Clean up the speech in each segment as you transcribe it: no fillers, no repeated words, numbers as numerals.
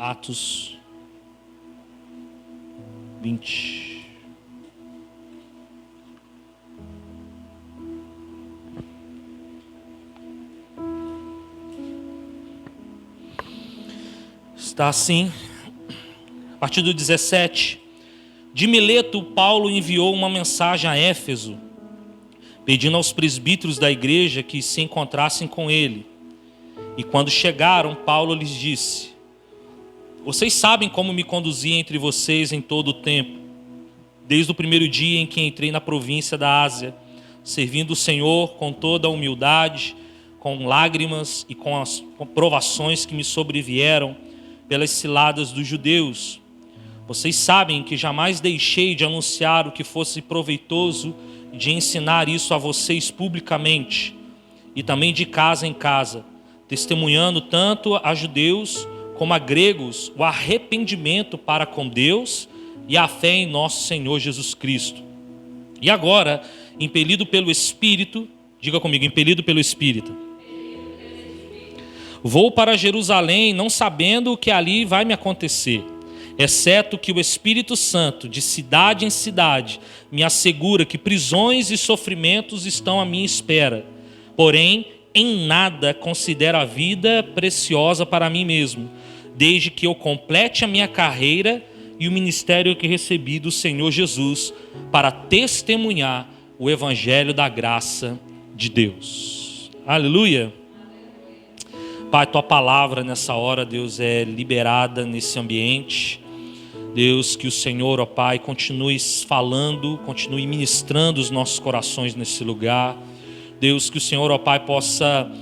Atos 20. Está assim, a partir do 17. De Mileto, Paulo enviou uma mensagem a Éfeso, pedindo aos presbíteros da igreja que se encontrassem com ele. E quando chegaram, Paulo lhes disse: vocês sabem como me conduzi entre vocês em todo o tempo, desde o primeiro dia em que entrei na província da Ásia, servindo o Senhor com toda a humildade, com lágrimas e com as provações que me sobrevieram pelas ciladas dos judeus. Vocês sabem que jamais deixei de anunciar o que fosse proveitoso e de ensinar isso a vocês publicamente e também de casa em casa, testemunhando tanto a judeus como a gregos o arrependimento para com Deus e a fé em nosso Senhor Jesus Cristo. E agora, impelido pelo Espírito, diga comigo, impelido pelo Espírito, vou para Jerusalém, não sabendo o que ali vai me acontecer, exceto que o Espírito Santo, de cidade em cidade, me assegura que prisões e sofrimentos estão à minha espera. Porém, em nada considero a vida preciosa para mim mesmo, desde que eu complete a minha carreira e o ministério que recebi do Senhor Jesus para testemunhar o evangelho da graça de Deus. Aleluia! Pai, tua palavra nessa hora, Deus, é liberada nesse ambiente. Deus, que o Senhor, ó Pai, continue falando, continue ministrando os nossos corações nesse lugar. Deus, que o Senhor, ó Pai, possa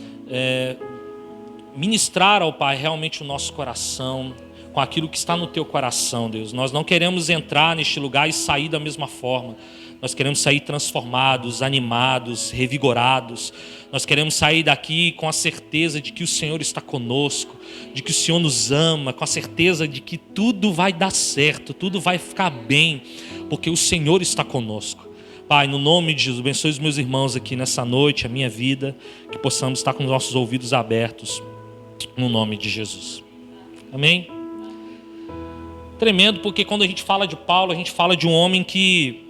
ministrar, ó Pai, realmente o nosso coração com aquilo que está no teu coração, Deus. Nós não queremos entrar neste lugar e sair da mesma forma. Nós queremos sair transformados, animados, revigorados. Nós queremos sair daqui com a certeza de que o Senhor está conosco, de que o Senhor nos ama, com a certeza de que tudo vai dar certo, tudo vai ficar bem, porque o Senhor está conosco. Pai, no nome de Jesus, abençoe os meus irmãos aqui nessa noite, a minha vida, que possamos estar com os nossos ouvidos abertos, no nome de Jesus. Amém? Tremendo, porque quando a gente fala de Paulo, a gente fala de um homem que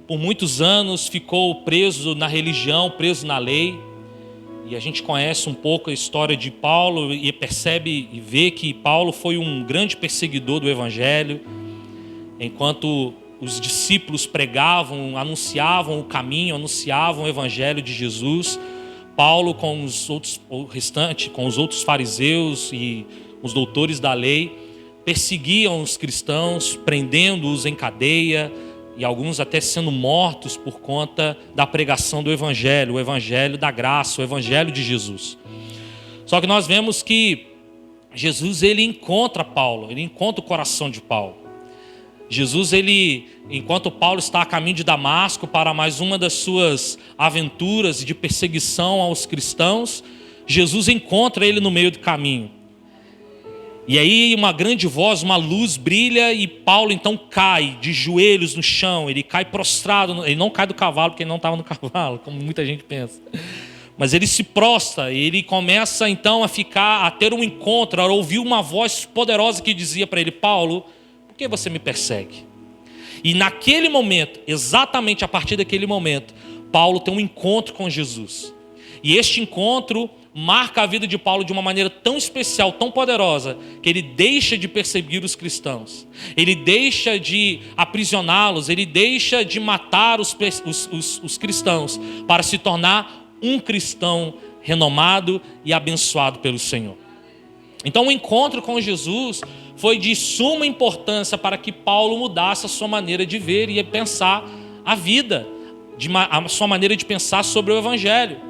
por muitos anos ficou preso na religião, preso na lei. E a gente conhece um pouco a história de Paulo e percebe e vê que Paulo foi um grande perseguidor do evangelho. Enquanto os discípulos pregavam, anunciavam o caminho, anunciavam o evangelho de Jesus, Paulo com os outros fariseus e os doutores da lei, perseguiam os cristãos, prendendo-os em cadeia, e alguns até sendo mortos por conta da pregação do evangelho, o evangelho da graça, o evangelho de Jesus. Só que nós vemos que Jesus, ele encontra Paulo, ele encontra o coração de Paulo. Jesus, enquanto Paulo está a caminho de Damasco para mais uma das suas aventuras de perseguição aos cristãos, Jesus encontra ele no meio do caminho. E aí uma grande voz, uma luz brilha e Paulo então cai de joelhos no chão, ele cai prostrado, ele não cai do cavalo porque ele não estava no cavalo, como muita gente pensa. Mas ele se prostra, ele começa então a ter um encontro, a ouvir uma voz poderosa que dizia para ele: Paulo, por que você me persegue? E naquele momento, exatamente a partir daquele momento, Paulo tem um encontro com Jesus. E este encontro marca a vida de Paulo de uma maneira tão especial, tão poderosa, que ele deixa de perseguir os cristãos. Ele deixa de aprisioná-los, ele deixa de matar os cristãos para se tornar um cristão renomado e abençoado pelo Senhor. Então o encontro com Jesus foi de suma importância para que Paulo mudasse a sua maneira de ver e pensar a vida, a sua maneira de pensar sobre o evangelho.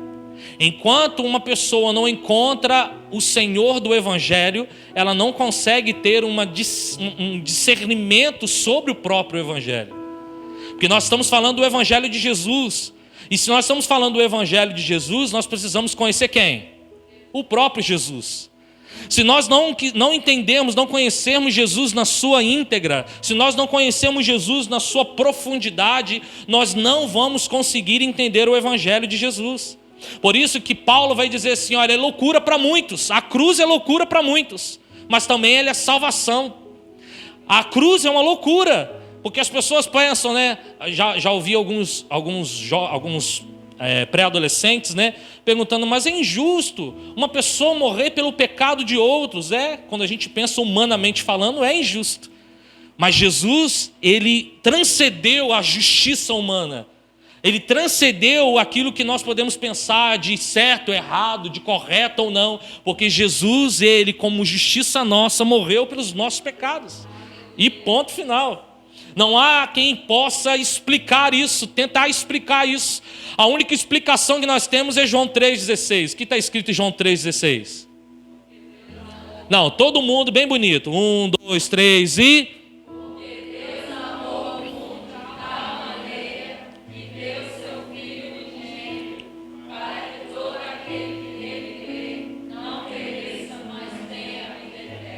Enquanto uma pessoa não encontra o Senhor do evangelho, ela não consegue ter um discernimento sobre o próprio evangelho. Porque nós estamos falando do evangelho de Jesus. E se nós estamos falando do evangelho de Jesus, nós precisamos conhecer quem? O próprio Jesus. Se nós não entendemos, não conhecermos Jesus na sua íntegra, se nós não conhecemos Jesus na sua profundidade, nós não vamos conseguir entender o evangelho de Jesus. Por isso que Paulo vai dizer assim: olha, é loucura para muitos, a cruz é loucura para muitos, mas também ele é salvação. A cruz é uma loucura, porque as pessoas pensam, né? Já ouvi alguns pré-adolescentes, né, perguntando, mas é injusto uma pessoa morrer pelo pecado de outros? Quando a gente pensa humanamente falando, é injusto. Mas Jesus, ele transcendeu a justiça humana. Ele transcendeu aquilo que nós podemos pensar de certo, errado, de correto ou não, porque Jesus, ele como justiça nossa, morreu pelos nossos pecados. E ponto final. Não há quem possa explicar isso, tentar explicar isso. A única explicação que nós temos é João 3,16. O que está escrito em João 3,16? Não, todo mundo bem bonito. 1, 2, 3 e...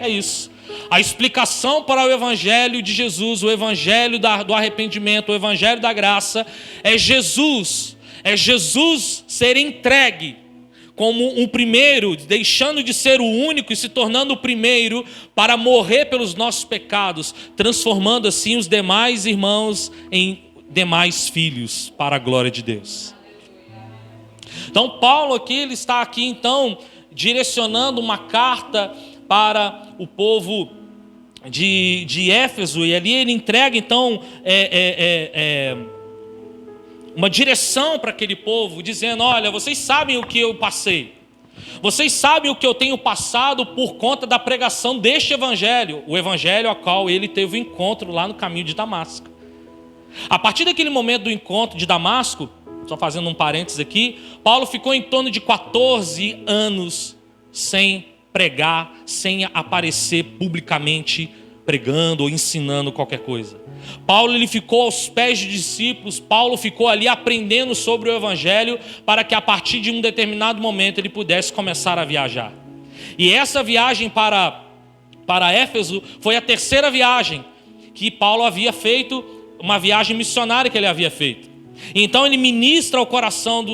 É isso. A explicação para o Evangelho de Jesus, o Evangelho do arrependimento, o Evangelho da graça, é Jesus ser entregue como um primeiro, deixando de ser o único e se tornando o primeiro para morrer pelos nossos pecados, transformando assim os demais irmãos em demais filhos para a glória de Deus. Então Paulo aqui, ele está aqui então direcionando uma carta para o povo de Éfeso, e ali ele entrega então uma direção para aquele povo, dizendo: olha, vocês sabem o que eu passei, vocês sabem o que eu tenho passado por conta da pregação deste evangelho, o evangelho ao qual ele teve o encontro lá no caminho de Damasco. A partir daquele momento do encontro de Damasco, só fazendo um parênteses aqui, Paulo ficou em torno de 14 anos sem pregar, sem aparecer publicamente pregando ou ensinando qualquer coisa. Paulo, ele ficou aos pés de discípulos. Paulo ficou ali aprendendo sobre o evangelho, para que a partir de um determinado momento ele pudesse começar a viajar. E essa viagem para Éfeso foi a terceira viagem que Paulo havia feito, uma viagem missionária que ele havia feito. Então ele ministra ao coração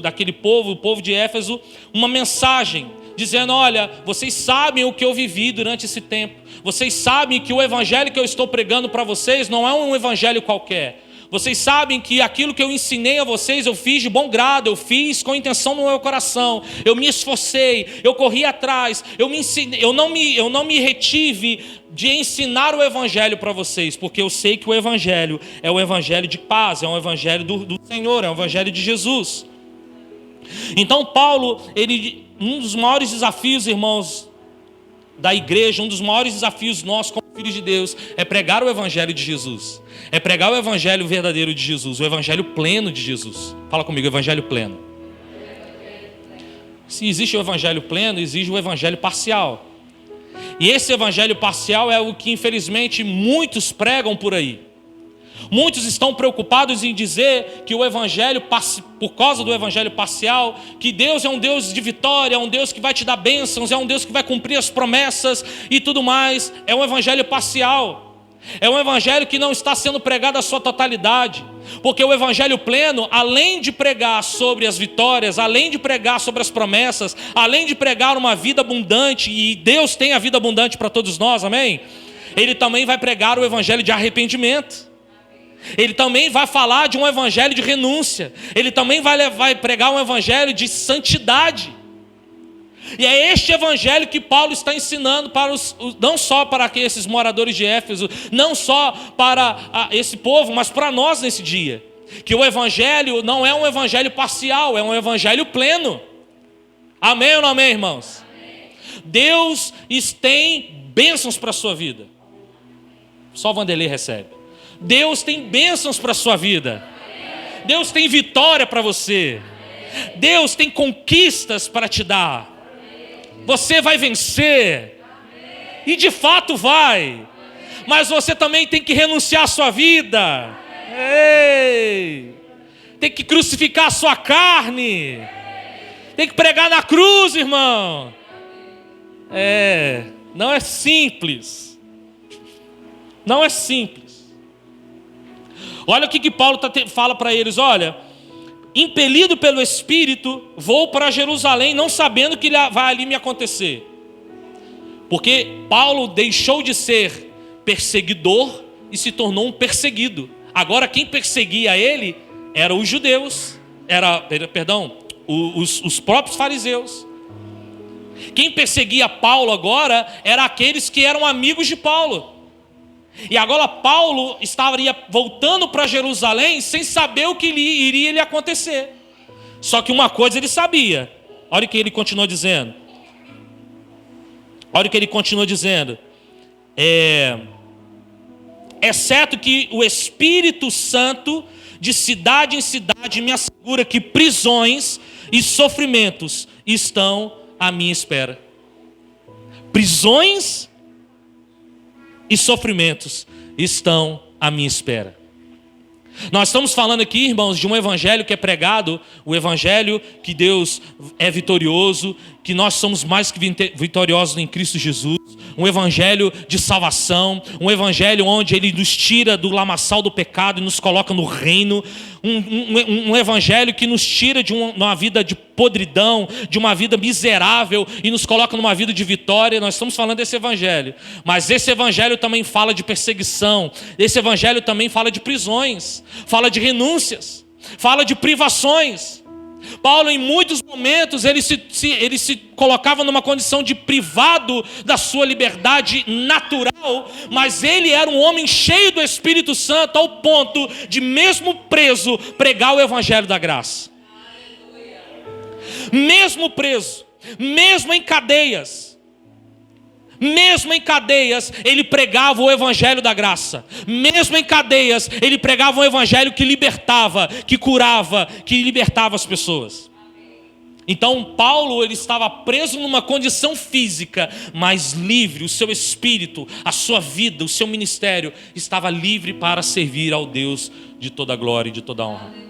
daquele povo, o povo de Éfeso, uma mensagem dizendo: olha, vocês sabem o que eu vivi durante esse tempo. Vocês sabem que o evangelho que eu estou pregando para vocês não é um evangelho qualquer. Vocês sabem que aquilo que eu ensinei a vocês, eu fiz de bom grado, eu fiz com intenção no meu coração. Eu me esforcei, eu corri atrás, eu não me retive de ensinar o evangelho para vocês, porque eu sei que o evangelho é o evangelho de paz, é um evangelho do Senhor, é um evangelho de Jesus. Então Paulo, um dos maiores desafios, irmãos, da igreja, um dos maiores desafios nossos como filhos de Deus, é pregar o evangelho de Jesus. É pregar o evangelho verdadeiro de Jesus, o evangelho pleno de Jesus. Fala comigo, evangelho pleno. Se existe o evangelho pleno, existe o evangelho parcial. E esse evangelho parcial é o que infelizmente muitos pregam por aí. Muitos estão preocupados em dizer que o evangelho, por causa do evangelho parcial, que Deus é um Deus de vitória, é um Deus que vai te dar bênçãos, é um Deus que vai cumprir as promessas e tudo mais. É um evangelho parcial. É um evangelho que não está sendo pregado a sua totalidade. Porque o evangelho pleno, além de pregar sobre as vitórias, além de pregar sobre as promessas, além de pregar uma vida abundante, e Deus tem a vida abundante para todos nós, amém? Ele também vai pregar o evangelho de arrependimento. Ele também vai falar de um evangelho de renúncia. Ele também vai pregar um evangelho de santidade. E é este evangelho que Paulo está ensinando para não só para esses moradores de Éfeso, não só para esse povo, mas para nós nesse dia. Que o evangelho não é um evangelho parcial, é um evangelho pleno. Amém ou não amém, irmãos? Amém. Deus tem bênçãos para a sua vida. Só o Vanderlei recebe. Deus tem bênçãos para a sua vida. Deus tem vitória para você. Deus tem conquistas para te dar. Você vai vencer. E de fato vai. Mas você também tem que renunciar à sua vida. Ei! Tem que crucificar a sua carne. Tem que pregar na cruz, irmão. Não é simples. Não é simples. Olha o que Paulo fala para eles: olha, impelido pelo Espírito, vou para Jerusalém, não sabendo o que vai ali me acontecer. Porque Paulo deixou de ser perseguidor e se tornou um perseguido. Agora quem perseguia ele eram os judeus, os próprios fariseus. Quem perseguia Paulo agora eram aqueles que eram amigos de Paulo. E agora Paulo estaria voltando para Jerusalém sem saber o que iria lhe acontecer. Só que uma coisa ele sabia. Olha o que ele continua dizendo. É certo que o Espírito Santo, de cidade em cidade, me assegura que prisões e sofrimentos estão à minha espera. Prisões e sofrimentos estão à minha espera. Nós estamos falando aqui, irmãos, de um evangelho que é pregado, o evangelho que Deus é vitorioso, que nós somos mais que vitoriosos em Cristo Jesus, um evangelho de salvação, um evangelho onde Ele nos tira do lamaçal do pecado e nos coloca no reino, um evangelho que nos tira de uma vida de podridão, de uma vida miserável e nos coloca numa vida de vitória. Nós estamos falando desse evangelho, mas esse evangelho também fala de perseguição, esse evangelho também fala de prisões, fala de renúncias, fala de privações. Paulo, em muitos momentos, ele se colocava numa condição de privado da sua liberdade natural, mas ele era um homem cheio do Espírito Santo, ao ponto de, mesmo preso, pregar o evangelho da graça. Mesmo preso, mesmo em cadeias, ele pregava o evangelho da graça. Mesmo em cadeias, ele pregava um evangelho que libertava, que curava, que libertava as pessoas. Então Paulo, ele estava preso numa condição física, mas livre. O seu espírito, a sua vida, o seu ministério estava livre para servir ao Deus de toda glória e de toda honra.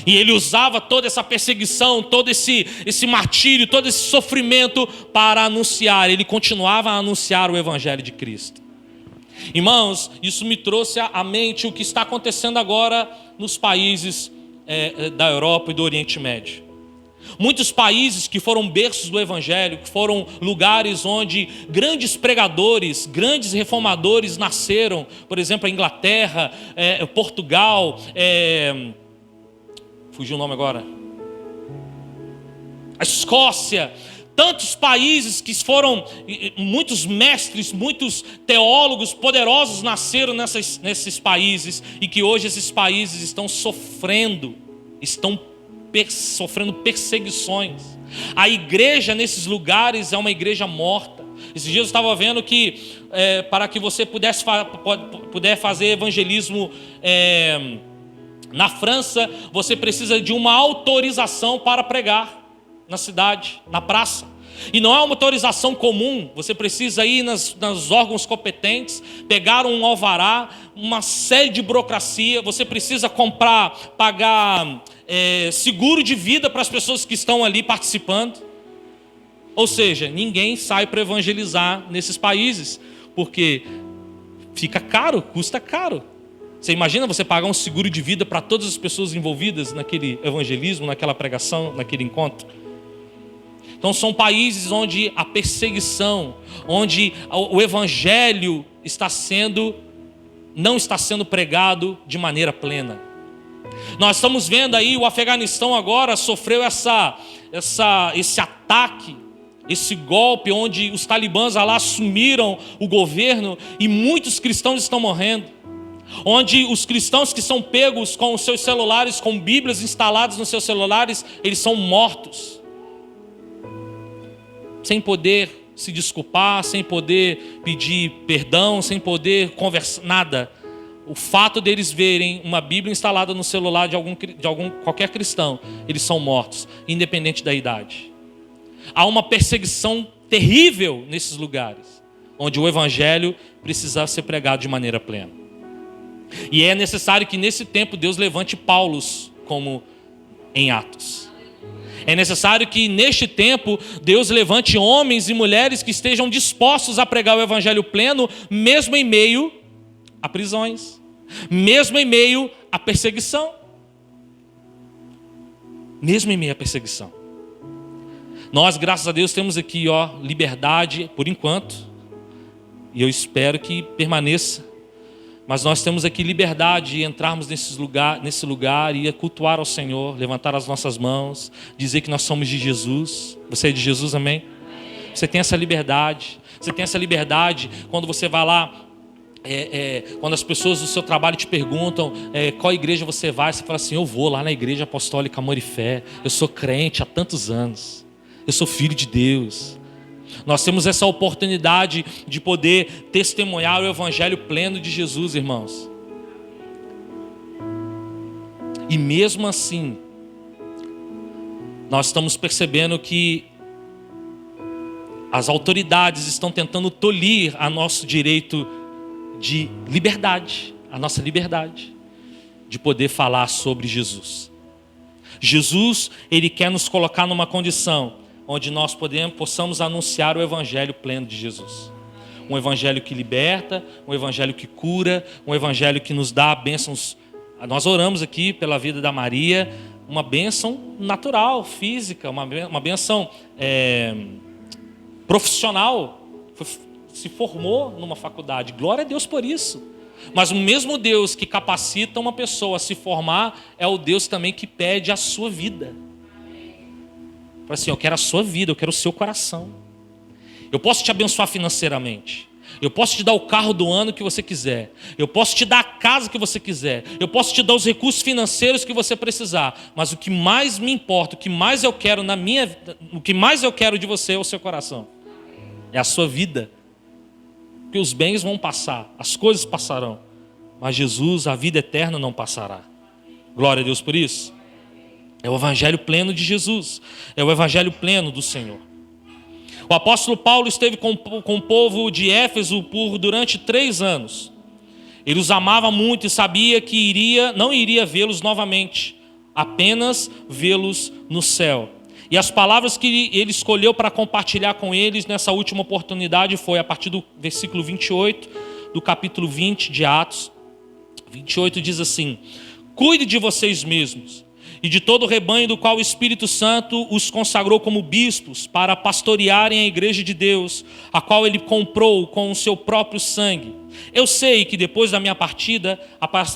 E ele usava toda essa perseguição, todo esse martírio, todo esse sofrimento para anunciar. Ele continuava a anunciar o evangelho de Cristo. Irmãos, isso me trouxe à mente o que está acontecendo agora nos países da Europa e do Oriente Médio. Muitos países que foram berços do evangelho, que foram lugares onde grandes pregadores, grandes reformadores nasceram. Por exemplo, a Inglaterra, Portugal, fugiu o nome agora, a Escócia, tantos países que foram, muitos mestres, muitos teólogos poderosos nasceram nesses países, e que hoje esses países estão sofrendo perseguições. A igreja nesses lugares é uma igreja morta. Esses dias eu estava vendo que para que você puder fazer evangelismo na França, você precisa de uma autorização para pregar na cidade, na praça. E não é uma autorização comum. Você precisa ir nos órgãos competentes, pegar um alvará, uma série de burocracia. Você precisa pagar seguro de vida para as pessoas que estão ali participando. Ou seja, ninguém sai para evangelizar nesses países, porque fica caro, custa caro. Você imagina você pagar um seguro de vida para todas as pessoas envolvidas naquele evangelismo, naquela pregação, naquele encontro? Então são países onde a perseguição, onde o evangelho não está sendo pregado de maneira plena. Nós estamos vendo aí o Afeganistão agora sofreu esse ataque, esse golpe onde os talibãs lá assumiram o governo e muitos cristãos estão morrendo. Onde os cristãos que são pegos com os seus celulares, com bíblias instaladas nos seus celulares, eles são mortos, sem poder se desculpar, sem poder pedir perdão, sem poder conversar, nada. O fato deles verem uma bíblia instalada no celular de qualquer cristão, eles são mortos, independente da idade. Há uma perseguição terrível nesses lugares, onde o evangelho precisa ser pregado de maneira plena. E é necessário que nesse tempo Deus levante Paulos como em Atos. É necessário que neste tempo Deus levante homens e mulheres que estejam dispostos a pregar o evangelho pleno, mesmo em meio a prisões, mesmo em meio à perseguição. Mesmo em meio à perseguição. Nós, graças a Deus, temos aqui, liberdade por enquanto. E eu espero que permaneça. Mas nós temos aqui liberdade de entrarmos nesse lugar e cultuar ao Senhor, levantar as nossas mãos, dizer que nós somos de Jesus. Você é de Jesus, amém? Você tem essa liberdade. Você tem essa liberdade quando você vai lá, quando as pessoas do seu trabalho te perguntam qual igreja você vai, você fala assim: eu vou lá na Igreja Apostólica Amor e Fé. Eu sou crente há tantos anos. Eu sou filho de Deus. Nós temos essa oportunidade de poder testemunhar o evangelho pleno de Jesus, irmãos. E mesmo assim, nós estamos percebendo que as autoridades estão tentando tolir a nosso direito de liberdade, a nossa liberdade de poder falar sobre Jesus. Jesus, Ele quer nos colocar numa condição onde nós possamos anunciar o evangelho pleno de Jesus. Um evangelho que liberta, um evangelho que cura, um evangelho que nos dá bênçãos. Nós oramos aqui pela vida da Maria, uma bênção natural, física, uma bênção profissional. Se formou numa faculdade, glória a Deus por isso. Mas o mesmo Deus que capacita uma pessoa a se formar é o Deus também que pede a sua vida. Fala assim: eu quero a sua vida, eu quero o seu coração. Eu posso te abençoar financeiramente. Eu posso te dar o carro do ano que você quiser. Eu posso te dar a casa que você quiser. Eu posso te dar os recursos financeiros que você precisar. Mas o que mais me importa, o que mais eu quero o que mais eu quero de você é o seu coração. É a sua vida. Porque os bens vão passar, as coisas passarão. Mas Jesus, a vida eterna, não passará. Glória a Deus por isso. É o evangelho pleno de Jesus. É o evangelho pleno do Senhor. O apóstolo Paulo esteve com o povo de Éfeso durante 3 anos. Ele os amava muito e sabia que não iria vê-los novamente, apenas vê-los no céu. E as palavras que ele escolheu para compartilhar com eles nessa última oportunidade foi a partir do versículo 28 do capítulo 20 de Atos. 28 diz assim: cuide de vocês mesmos e de todo o rebanho do qual o Espírito Santo os consagrou como bispos para pastorearem a igreja de Deus, a qual ele comprou com o seu próprio sangue. Eu sei que depois da minha partida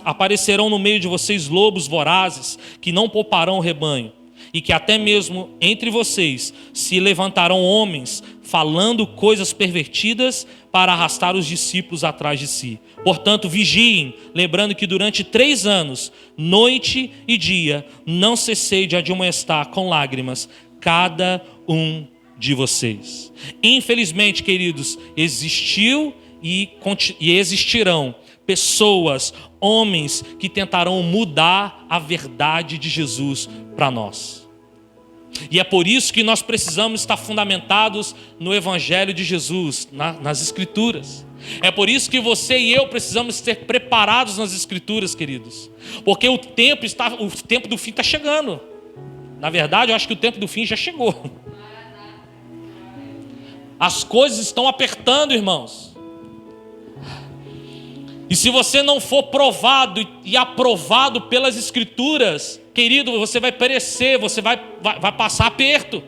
aparecerão no meio de vocês lobos vorazes que não pouparão o rebanho, e que até mesmo entre vocês se levantarão homens falando coisas pervertidas para arrastar os discípulos atrás de si. Portanto, vigiem, lembrando que durante 3 anos, noite e dia, não cessei de admoestar com lágrimas cada um de vocês. Infelizmente, queridos, existiu e existirão pessoas, homens que tentarão mudar a verdade de Jesus para nós. E é por isso que nós precisamos estar fundamentados no Evangelho de Jesus, nas Escrituras. É por isso que você e eu precisamos ser preparados nas Escrituras, queridos. Porque o tempo do fim está chegando. Na verdade, eu acho que o tempo do fim já chegou. As coisas estão apertando, irmãos. E se você não for provado e aprovado pelas Escrituras, querido, você vai perecer, você vai passar aperto.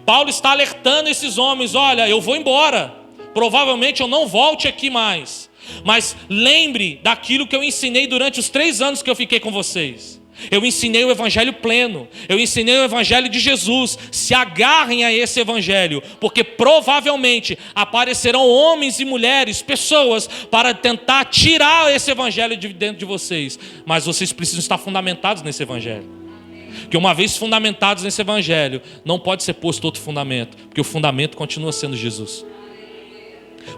Paulo está alertando esses homens: olha, eu vou embora, provavelmente eu não volte aqui mais, mas lembre daquilo que eu ensinei durante os 3 anos que eu fiquei com vocês. Eu ensinei o evangelho pleno, eu ensinei o evangelho de Jesus. Se agarrem a esse evangelho, porque provavelmente aparecerão homens e mulheres, pessoas, para tentar tirar esse evangelho de dentro de vocês. Mas vocês precisam estar fundamentados nesse evangelho. Porque uma vez fundamentados nesse evangelho, não pode ser posto outro fundamento, porque o fundamento continua sendo Jesus.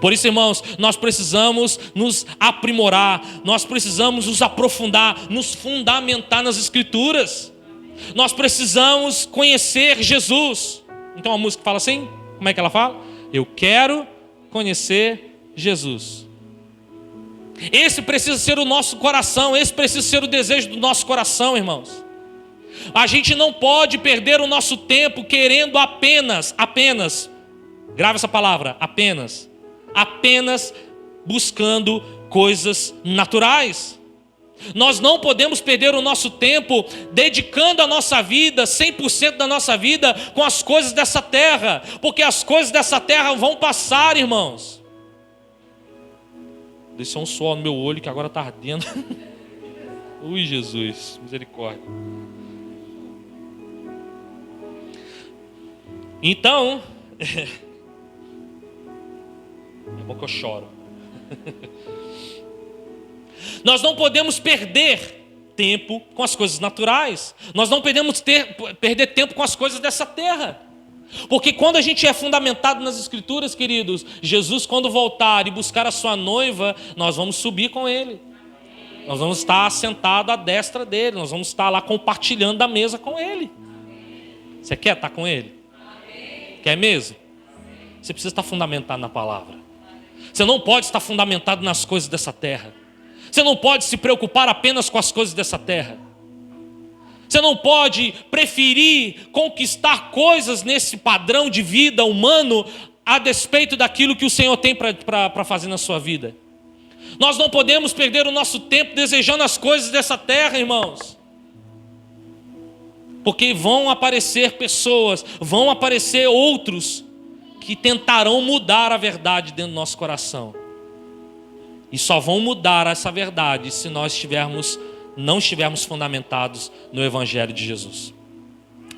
Por isso, irmãos, nós precisamos nos aprimorar, nós precisamos nos aprofundar, nos fundamentar nas Escrituras. Nós precisamos conhecer Jesus. Então a música fala assim, como é que ela fala? Eu quero conhecer Jesus. Esse precisa ser o nosso coração, esse precisa ser o desejo do nosso coração, irmãos. A gente não pode perder o nosso tempo querendo apenas, grave essa palavra, apenas buscando coisas naturais. Nós não podemos perder o nosso tempo dedicando a nossa vida, 100% da nossa vida, com as coisas dessa terra, porque as coisas dessa terra vão passar, irmãos. Deixou um suor no meu olho que agora está ardendo. Ui, Jesus, misericórdia. Então, é bom que eu choro. Nós não podemos perder tempo com as coisas naturais. Nós não podemos perder tempo com as coisas dessa terra. Porque quando a gente é fundamentado nas Escrituras, queridos, Jesus, quando voltar e buscar a sua noiva, nós vamos subir com Ele. Nós vamos estar sentados à destra dEle. Nós vamos estar lá compartilhando da mesa com Ele. Você quer estar com Ele? Quer mesmo? Você precisa estar fundamentado na palavra. Você não pode estar fundamentado nas coisas dessa terra. Você não pode se preocupar apenas com as coisas dessa terra. Você não pode preferir conquistar coisas nesse padrão de vida humano a despeito daquilo que o Senhor tem para fazer na sua vida. Nós não podemos perder o nosso tempo desejando as coisas dessa terra, irmãos. Porque vão aparecer pessoas, vão aparecer outros que tentarão mudar a verdade dentro do nosso coração. E só vão mudar essa verdade se nós não estivermos fundamentados no Evangelho de Jesus.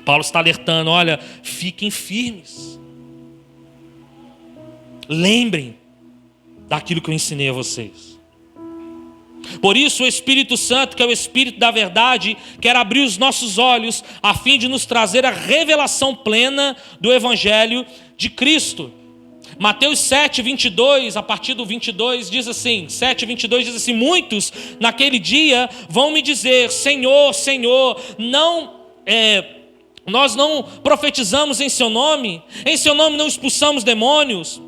Paulo está alertando, olha, fiquem firmes. Lembrem daquilo que eu ensinei a vocês. Por isso o Espírito Santo, que é o Espírito da verdade, quer abrir os nossos olhos a fim de nos trazer a revelação plena do Evangelho de Cristo. Mateus 7, 22, a partir do 22, diz assim, 7, 22 diz assim, muitos naquele dia vão me dizer, Senhor, Senhor, nós não profetizamos em seu nome não expulsamos demônios,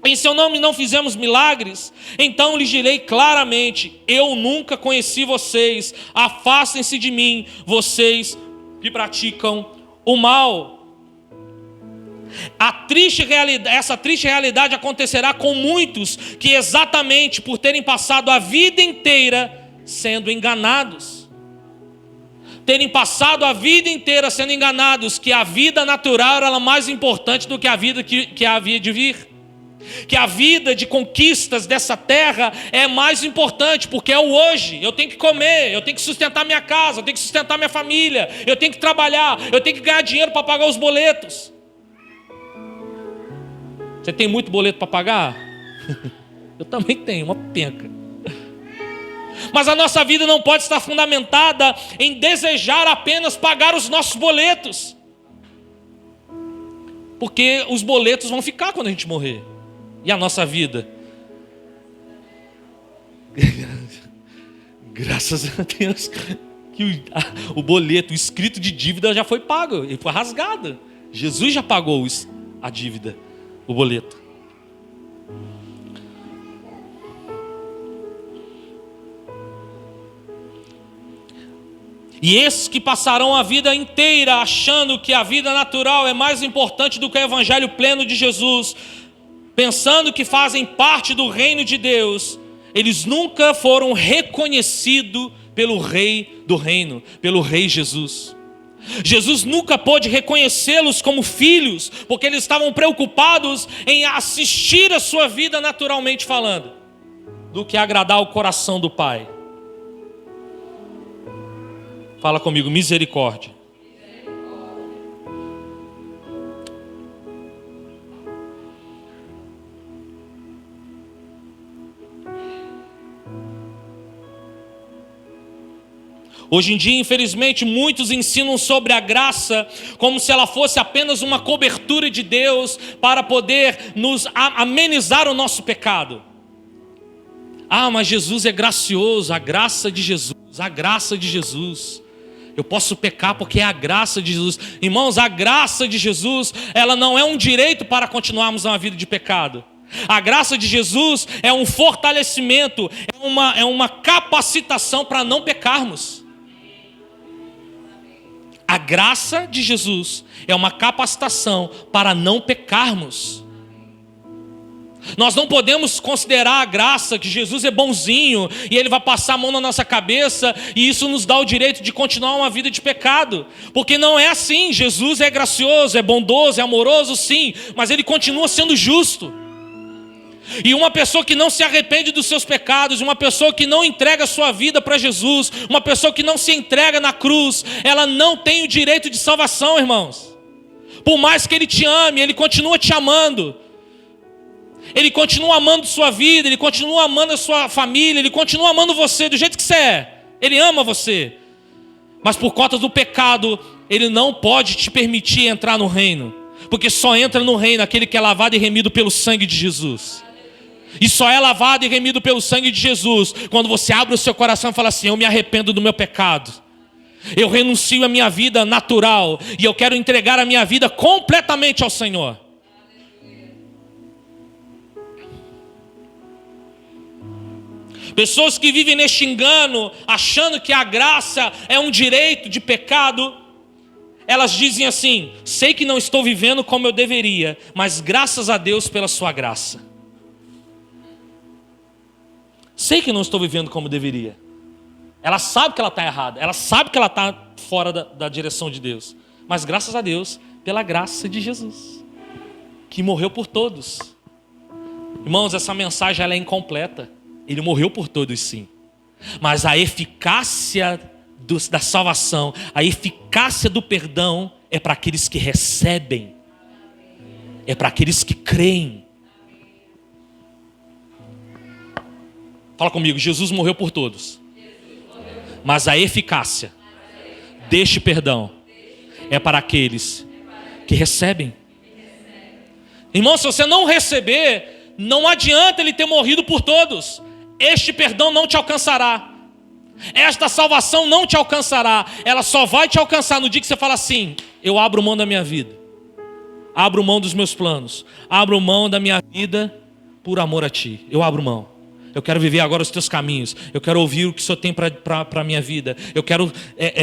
em seu nome não fizemos milagres. Então lhes direi claramente, eu nunca conheci vocês, afastem-se de mim, vocês que praticam o mal. Essa triste realidade acontecerá com muitos que exatamente por terem passado a vida inteira sendo enganados. Terem passado a vida inteira sendo enganados que a vida natural era mais importante do que a vida que havia de vir. Que a vida de conquistas dessa terra é mais importante, porque é o hoje. Eu tenho que comer, eu tenho que sustentar minha casa, eu tenho que sustentar minha família, eu tenho que trabalhar, eu tenho que ganhar dinheiro para pagar os boletos. Você tem muito boleto para pagar? Eu também tenho, uma penca. Mas a nossa vida não pode estar fundamentada em desejar apenas pagar os nossos boletos. Porque os boletos vão ficar quando a gente morrer. E a nossa vida? Graças a Deus que o boleto, o escrito de dívida já foi pago, ele foi rasgado. Jesus já pagou a dívida, o boleto. E esses que passarão a vida inteira achando que a vida natural é mais importante do que o evangelho pleno de Jesus, pensando que fazem parte do reino de Deus, eles nunca foram reconhecidos pelo rei do reino, pelo rei Jesus. Jesus nunca pôde reconhecê-los como filhos, porque eles estavam preocupados em assistir a sua vida naturalmente falando, do que agradar o coração do Pai. Fala comigo, misericórdia. Hoje em dia, infelizmente, muitos ensinam sobre a graça como se ela fosse apenas uma cobertura de Deus para poder nos amenizar o nosso pecado. Ah, mas Jesus é gracioso, a graça de Jesus, a graça de Jesus. Eu posso pecar porque é a graça de Jesus. Irmãos, a graça de Jesus, ela não é um direito para continuarmos uma vida de pecado. A graça de Jesus é um fortalecimento, é uma capacitação para não pecarmos. A graça de Jesus é uma capacitação para não pecarmos. Nós não podemos considerar a graça que Jesus é bonzinho e Ele vai passar a mão na nossa cabeça e isso nos dá o direito de continuar uma vida de pecado. Porque não é assim. Jesus é gracioso, é bondoso, é amoroso, sim, mas Ele continua sendo justo. E uma pessoa que não se arrepende dos seus pecados, uma pessoa que não entrega a sua vida para Jesus, uma pessoa que não se entrega na cruz, ela não tem o direito de salvação, irmãos. Por mais que Ele te ame, Ele continua te amando. Ele continua amando sua vida, Ele continua amando a sua família, Ele continua amando você do jeito que você é. Ele ama você. Mas por conta do pecado, Ele não pode te permitir entrar no reino. Porque só entra no reino aquele que é lavado e remido pelo sangue de Jesus. E só é lavado e remido pelo sangue de Jesus quando você abre o seu coração e fala assim: eu me arrependo do meu pecado. Eu renuncio à minha vida natural e eu quero entregar a minha vida completamente ao Senhor. Pessoas que vivem neste engano, achando que a graça é um direito de pecado, elas dizem assim: sei que não estou vivendo como eu deveria, mas graças a Deus pela sua graça. Sei que não estou vivendo como deveria. Ela sabe que ela está errada, ela sabe que ela está fora da direção de Deus, mas graças a Deus pela graça de Jesus, que morreu por todos. Irmãos, essa mensagem ela é incompleta. Ele morreu por todos, sim. Mas a eficácia da salvação, a eficácia do perdão é para aqueles que recebem. É para aqueles que creem. Fala comigo, Jesus morreu por todos. Mas a eficácia deste perdão é para aqueles que recebem. Irmão, se você não receber, não adianta Ele ter morrido por todos. Este perdão não te alcançará. Esta salvação não te alcançará. Ela só vai te alcançar no dia que você fala assim: eu abro mão da minha vida, abro mão dos meus planos, abro mão da minha vida por amor a Ti. Eu abro mão. Eu quero viver agora os Teus caminhos. Eu quero ouvir o que o Senhor tem para a minha vida. Eu quero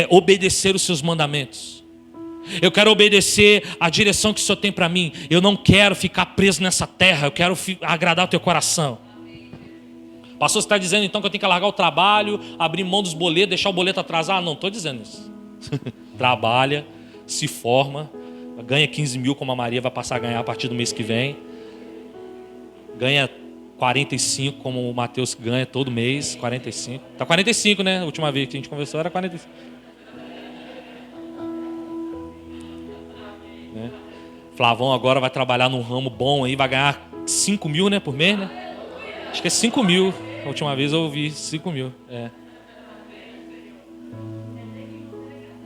obedecer os Seus mandamentos. Eu quero obedecer a direção que o Senhor tem para mim. Eu não quero ficar preso nessa terra. Eu quero agradar o Teu coração. Pastor, você está dizendo então que eu tenho que largar o trabalho, abrir mão dos boletos, deixar o boleto atrasar? Não, estou dizendo isso. Trabalha, se forma, ganha 15 mil como a Maria vai passar a ganhar a partir do mês que vem. Ganha 45 como o Mateus ganha todo mês, 45. Está 45, né? A última vez que a gente conversou era 45. Né? Flavão agora vai trabalhar num ramo bom aí, vai ganhar 5 mil, né, por mês, né? Acho que é 5 mil. A última vez eu ouvi 5 mil. É.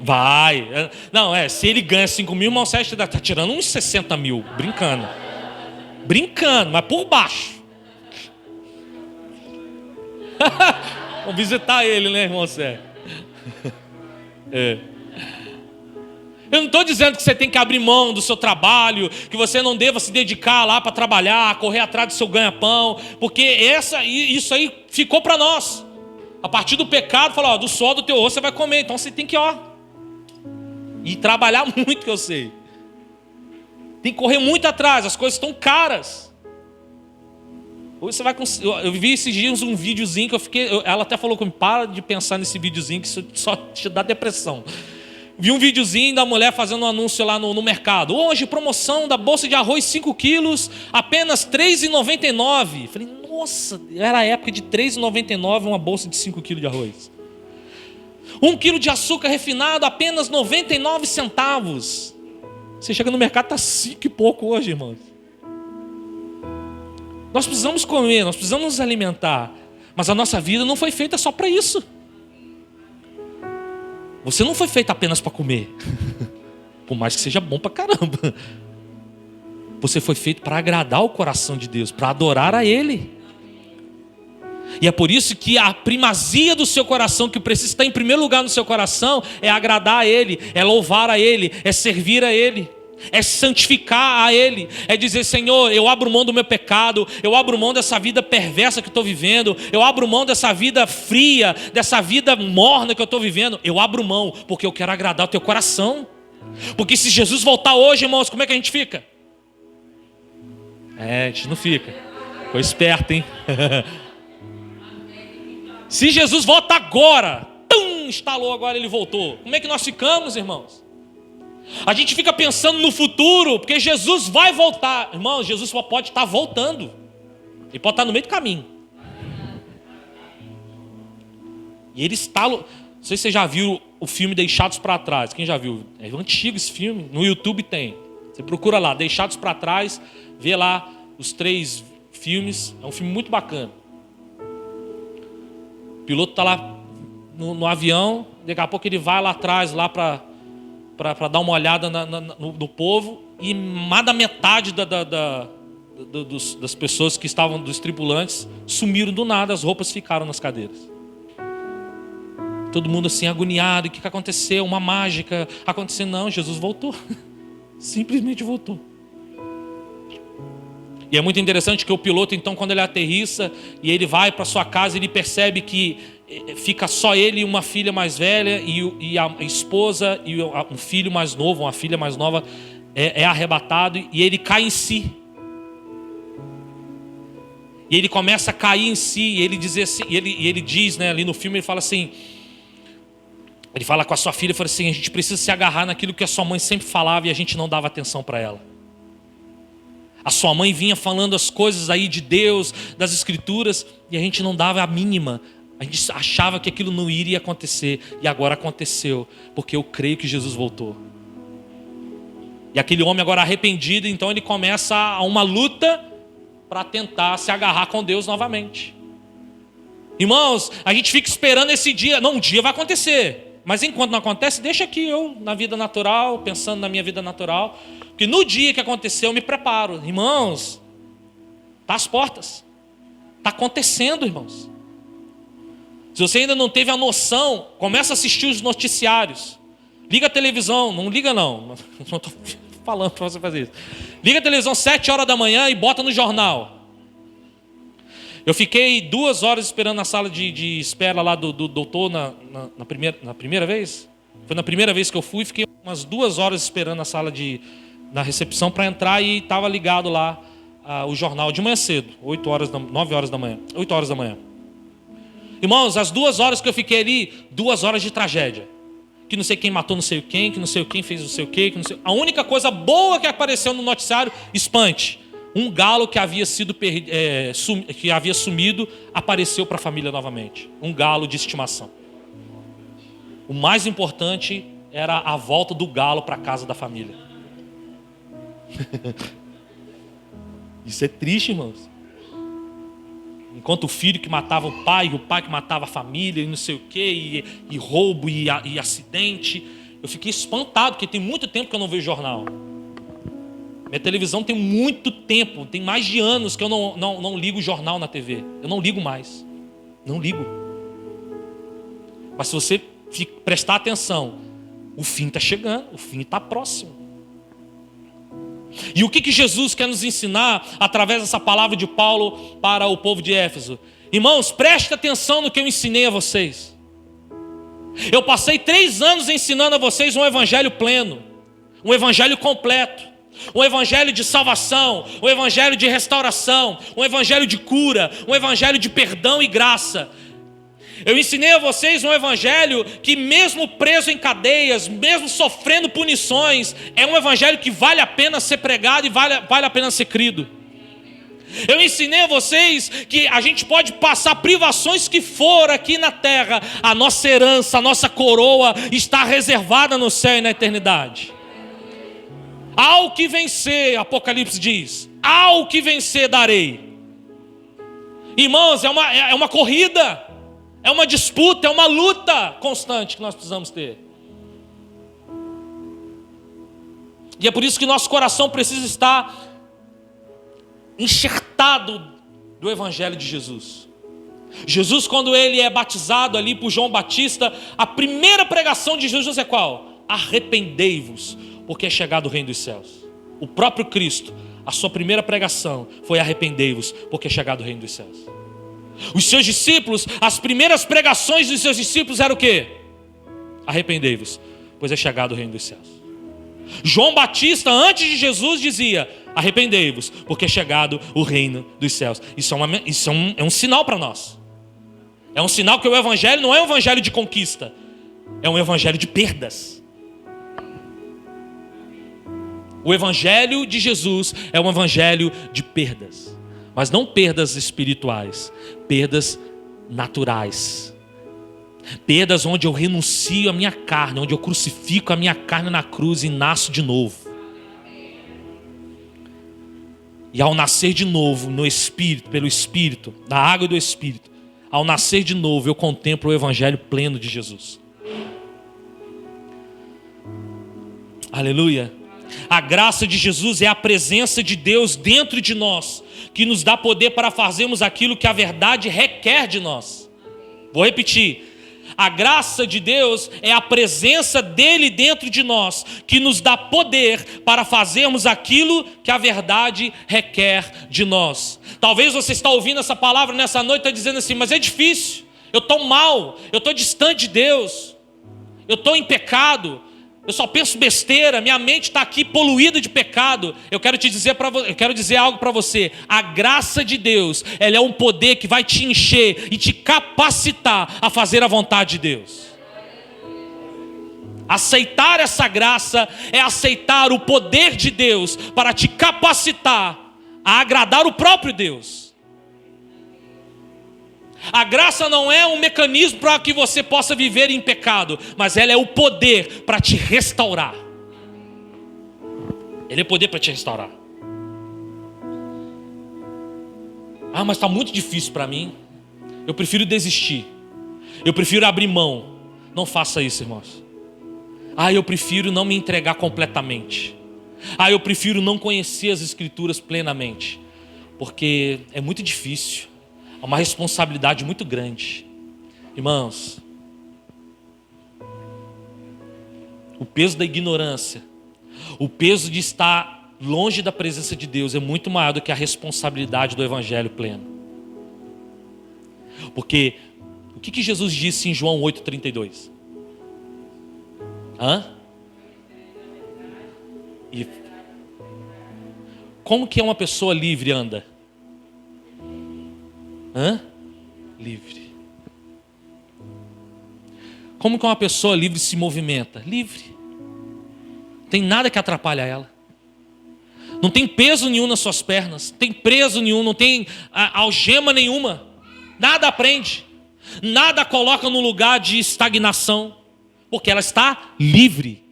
Vai. Não, se ele ganha 5 mil, o irmão Sérgio está tirando uns 60 mil. Brincando. Brincando, mas por baixo. Vamos visitar ele, né, irmão Sérgio? Eu não estou dizendo que você tem que abrir mão do seu trabalho, que você não deva se dedicar lá para trabalhar, correr atrás do seu ganha-pão, porque isso aí ficou para nós. A partir do pecado, falou, do suor do teu rosto você vai comer, então você tem que e trabalhar muito, que eu sei. Tem que correr muito atrás, as coisas estão caras. Hoje você vai eu vi esses dias um videozinho que ela até falou comigo: para de pensar nesse videozinho que isso só te dá depressão. Vi um videozinho da mulher fazendo um anúncio lá no mercado. Hoje, promoção da bolsa de arroz 5 quilos, apenas R$ 3,99. Falei, nossa, era a época de R$ 3,99 uma bolsa de 5 quilos de arroz. 1 quilo de açúcar refinado, apenas 99 centavos. Você chega no mercado, está 5 e pouco hoje, irmãos. Nós precisamos comer, nós precisamos nos alimentar. Mas a nossa vida não foi feita só para isso. Você não foi feito apenas para comer. Por mais que seja bom para caramba. Você foi feito para agradar o coração de Deus, para adorar a Ele. E é por isso que a primazia do seu coração, que precisa estar em primeiro lugar no seu coração, é agradar a Ele, é louvar a Ele, é servir a Ele, é santificar a Ele, é dizer: Senhor, eu abro mão do meu pecado, eu abro mão dessa vida perversa que eu estou vivendo, eu abro mão dessa vida fria, dessa vida morna que eu estou vivendo, eu abro mão, porque eu quero agradar o teu coração. Porque se Jesus voltar hoje, irmãos, como é que a gente fica? A gente não fica. Ficou esperto, hein? Se Jesus volta agora, instalou agora, ele voltou. Como é que nós ficamos, irmãos? A gente fica pensando no futuro, porque Jesus vai voltar. Irmãos, Jesus só pode estar voltando. Ele pode estar no meio do caminho. E ele está... Não sei se você já viu o filme Deixados para Trás. Quem já viu? É antigo esse filme. No YouTube tem. Você procura lá, Deixados para Trás. Vê lá os 3 filmes. É um filme muito bacana. O piloto está lá no avião. Daqui a pouco ele vai lá atrás lá para dar uma olhada no povo. E mais da metade das pessoas que estavam, dos tripulantes, sumiram do nada. As roupas ficaram nas cadeiras. Todo mundo assim agoniado, o que aconteceu? Uma mágica aconteceu? Não, Jesus voltou. Simplesmente voltou. E é muito interessante que o piloto, então, quando ele aterrissa e ele vai para sua casa, ele percebe que fica só ele e uma filha mais velha, e a esposa e um filho mais novo, uma filha mais nova, é arrebatado, e ele cai em si. E ele começa a cair em si, e ele diz assim, ele diz, né, ali no filme, ele fala assim, ele fala com a sua filha, fala assim, a gente precisa se agarrar naquilo que a sua mãe sempre falava e a gente não dava atenção para ela. A sua mãe vinha falando as coisas aí de Deus, das Escrituras, e a gente não dava a mínima. A gente achava que aquilo não iria acontecer, e agora aconteceu, porque eu creio que Jesus voltou. E aquele homem agora arrependido, então ele começa uma luta para tentar se agarrar com Deus novamente. Irmãos, a gente fica esperando esse dia. Não, um dia vai acontecer. Mas enquanto não acontece, deixa aqui eu na vida natural, pensando na minha vida natural. Porque no dia que acontecer eu me preparo. Irmãos, está às portas. Está acontecendo, irmãos. Se você ainda não teve a noção, começa a assistir os noticiários. Liga a televisão, não liga não. Não estou falando para você fazer isso. Liga a televisão 7 horas da manhã e bota no jornal. Eu fiquei 2 horas esperando na sala de espera lá do doutor na primeira vez. Foi na primeira vez que eu fui, fiquei umas 2 horas esperando na sala na recepção para entrar, e estava ligado lá o jornal de manhã cedo, 9 horas da manhã, 8 horas da manhã. Irmãos, as 2 horas que eu fiquei ali, 2 horas de tragédia. Que não sei quem matou não sei quem, que não sei quem fez não sei o quê, que não sei... A única coisa boa que apareceu no noticiário, espante. Um galo que havia sumido apareceu para a família novamente. Um galo de estimação. O mais importante era a volta do galo para a casa da família. Isso é triste, irmãos. Enquanto o filho que matava o pai que matava a família, e não sei o quê, e roubo e acidente. Eu fiquei espantado, porque tem muito tempo que eu não vejo jornal. Minha televisão tem muito tempo, tem mais de anos que eu não ligo o jornal na TV. Eu não ligo mais. Não ligo. Mas se você prestar atenção, o fim está chegando, o fim está próximo. E o que Jesus quer nos ensinar através dessa palavra de Paulo para o povo de Éfeso? Irmãos, preste atenção no que eu ensinei a vocês. Eu passei 3 anos ensinando a vocês um evangelho pleno, um evangelho completo. Um evangelho de salvação, um evangelho de restauração, um evangelho de cura, um evangelho de perdão e graça. Eu ensinei a vocês um evangelho que, mesmo preso em cadeias, mesmo sofrendo punições, é um evangelho que vale a pena ser pregado e vale a pena ser crido. Eu ensinei a vocês que a gente pode passar privações que for aqui na terra, a nossa herança, a nossa coroa está reservada no céu e na eternidade. Ao que vencer, Apocalipse diz, ao que vencer darei. Irmãos, é uma corrida, é uma disputa, é uma luta constante que nós precisamos ter. E é por isso que nosso coração precisa estar enxertado do Evangelho de Jesus. Jesus, quando ele é batizado ali por João Batista, a primeira pregação de Jesus é qual? Arrependei-vos, porque é chegado o reino dos céus. O próprio Cristo, a sua primeira pregação foi arrependei-vos, porque é chegado o reino dos céus. Os seus discípulos, as primeiras pregações dos seus discípulos eram o quê? Arrependei-vos, pois é chegado o reino dos céus. João Batista, antes de Jesus, dizia, arrependei-vos, porque é chegado o reino dos céus. Isso é um sinal para nós. É um sinal que o evangelho não é um evangelho de conquista, é um evangelho de perdas. O evangelho de Jesus é um evangelho de perdas, mas não perdas espirituais, perdas naturais. Perdas onde eu renuncio a minha carne, onde eu crucifico a minha carne na cruz e nasço de novo. E ao nascer de novo no Espírito, pelo Espírito, da água e do Espírito, ao nascer de novo eu contemplo o evangelho pleno de Jesus. Aleluia. A graça de Jesus é a presença de Deus dentro de nós, que nos dá poder para fazermos aquilo que a verdade requer de nós. Vou repetir. A graça de Deus é a presença dele dentro de nós, que nos dá poder para fazermos aquilo que a verdade requer de nós. Talvez você está ouvindo essa palavra nessa noite e está dizendo assim, mas é difícil, eu estou mal, eu estou distante de Deus, eu estou em pecado, eu só penso besteira, minha mente está aqui poluída de pecado. Eu quero dizer algo para você. A graça de Deus, ela é um poder que vai te encher e te capacitar a fazer a vontade de Deus. Aceitar essa graça é aceitar o poder de Deus para te capacitar a agradar o próprio Deus. A graça não é um mecanismo para que você possa viver em pecado, mas ela é o poder para te restaurar. Ele é o poder para te restaurar. Ah, mas está muito difícil para mim. Eu prefiro desistir. Eu prefiro abrir mão. Não faça isso, irmãos. Ah, eu prefiro não me entregar completamente. Ah, eu prefiro não conhecer as Escrituras plenamente. Porque é muito difícil. É uma responsabilidade muito grande. Irmãos, o peso da ignorância, o peso de estar longe da presença de Deus é muito maior do que a responsabilidade do evangelho pleno. Porque o que Jesus disse em João 8,32? E como que uma pessoa livre anda? Livre. Como que uma pessoa livre se movimenta? Livre. Não tem nada que atrapalhe ela. Não tem peso nenhum nas suas pernas. Não tem preso nenhum. Não tem algema nenhuma. Nada prende. Nada coloca no lugar de estagnação. Porque ela está livre.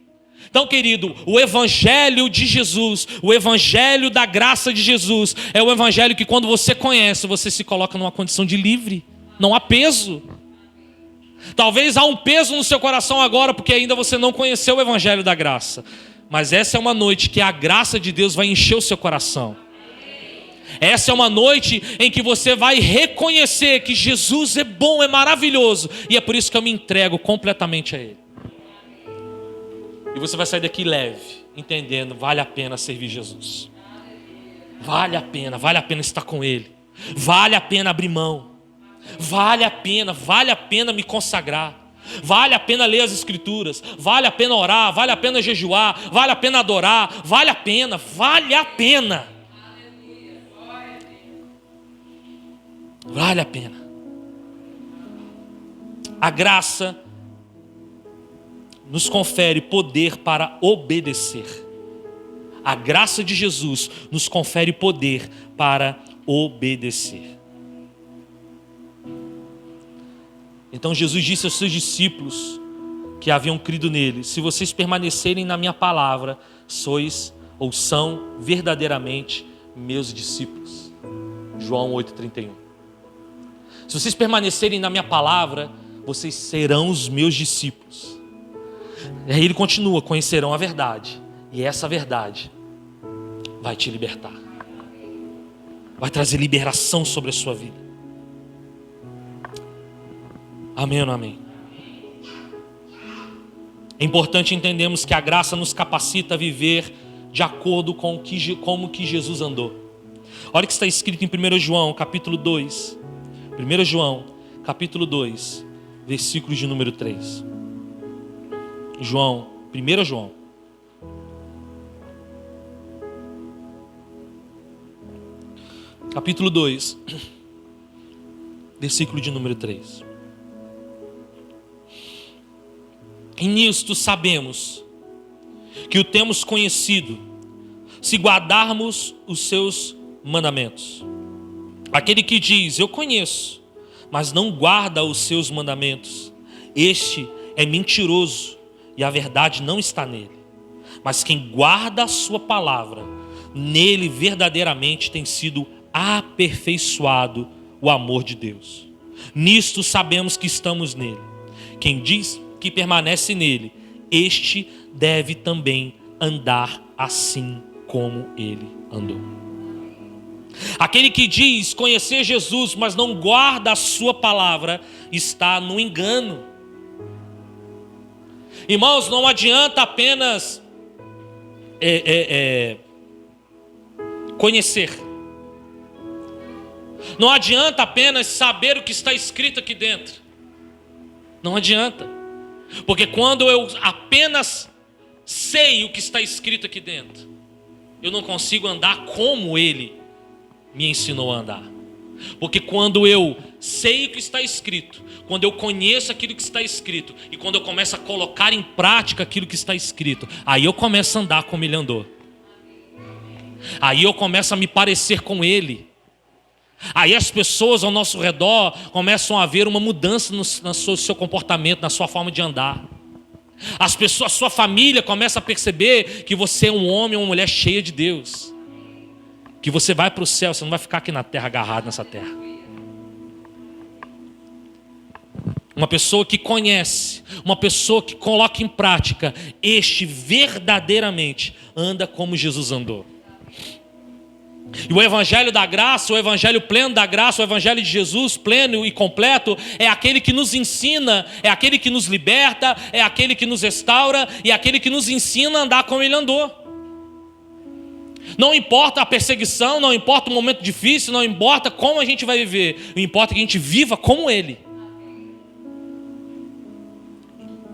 Então, querido, o evangelho de Jesus, o evangelho da graça de Jesus, é o evangelho que quando você conhece, você se coloca numa condição de livre. Não há peso. Talvez há um peso no seu coração agora, porque ainda você não conheceu o evangelho da graça. Mas essa é uma noite que a graça de Deus vai encher o seu coração. Essa é uma noite em que você vai reconhecer que Jesus é bom, é maravilhoso. E é por isso que eu me entrego completamente a Ele. E você vai sair daqui leve, entendendo, vale a pena servir Jesus. Vale a pena estar com Ele. Vale a pena abrir mão. Vale a pena me consagrar. Vale a pena ler as Escrituras. Vale a pena orar, vale a pena jejuar, vale a pena adorar. Vale a pena. Vale a pena. A graça nos confere poder para obedecer. A graça de Jesus nos confere poder para obedecer. Então Jesus disse aos seus discípulos que haviam crido nele: se vocês permanecerem na minha palavra, sois ou são verdadeiramente meus discípulos. João 8,31. Se vocês permanecerem na minha palavra, vocês serão os meus discípulos. E aí ele continua: conhecerão a verdade, e essa verdade vai te libertar, vai trazer liberação sobre a sua vida. Amém ou não amém? É importante entendermos que a graça nos capacita a viver de acordo com como que Jesus andou. Olha o que está escrito em 1 João capítulo 2. 1 João capítulo 2, versículos de número 3. 1 João capítulo 2, versículo de número 3. E nisto sabemos que o temos conhecido, se guardarmos os seus mandamentos. Aquele que diz, eu conheço, mas não guarda os seus mandamentos, este é mentiroso e a verdade não está nele. Mas quem guarda a sua palavra, nele verdadeiramente tem sido aperfeiçoado o amor de Deus. Nisto sabemos que estamos nele. Quem diz que permanece nele, este deve também andar assim como ele andou. Aquele que diz conhecer Jesus, mas não guarda a sua palavra, está no engano. Irmãos, não adianta apenas conhecer. Não adianta apenas saber o que está escrito aqui dentro. Não adianta. Porque quando eu apenas sei o que está escrito aqui dentro, eu não consigo andar como ele me ensinou a andar. Porque quando eu sei o que está escrito, quando eu conheço aquilo que está escrito, e quando eu começo a colocar em prática aquilo que está escrito, aí eu começo a andar como ele andou. Aí eu começo a me parecer com ele. Aí as pessoas ao nosso redor começam a ver uma mudança no seu comportamento, na sua forma de andar. As pessoas, a sua família começa a perceber que você é um homem ou uma mulher cheia de Deus. Que você vai para o céu, você não vai ficar aqui na terra, agarrado nessa terra. Uma pessoa que conhece, uma pessoa que coloca em prática, este verdadeiramente anda como Jesus andou. E o evangelho da graça, o evangelho pleno da graça, o evangelho de Jesus pleno e completo, é aquele que nos ensina, é aquele que nos liberta, é aquele que nos restaura, e é aquele que nos ensina a andar como ele andou. Não importa a perseguição, não importa o momento difícil, não importa como a gente vai viver, o importa que a gente viva como ele.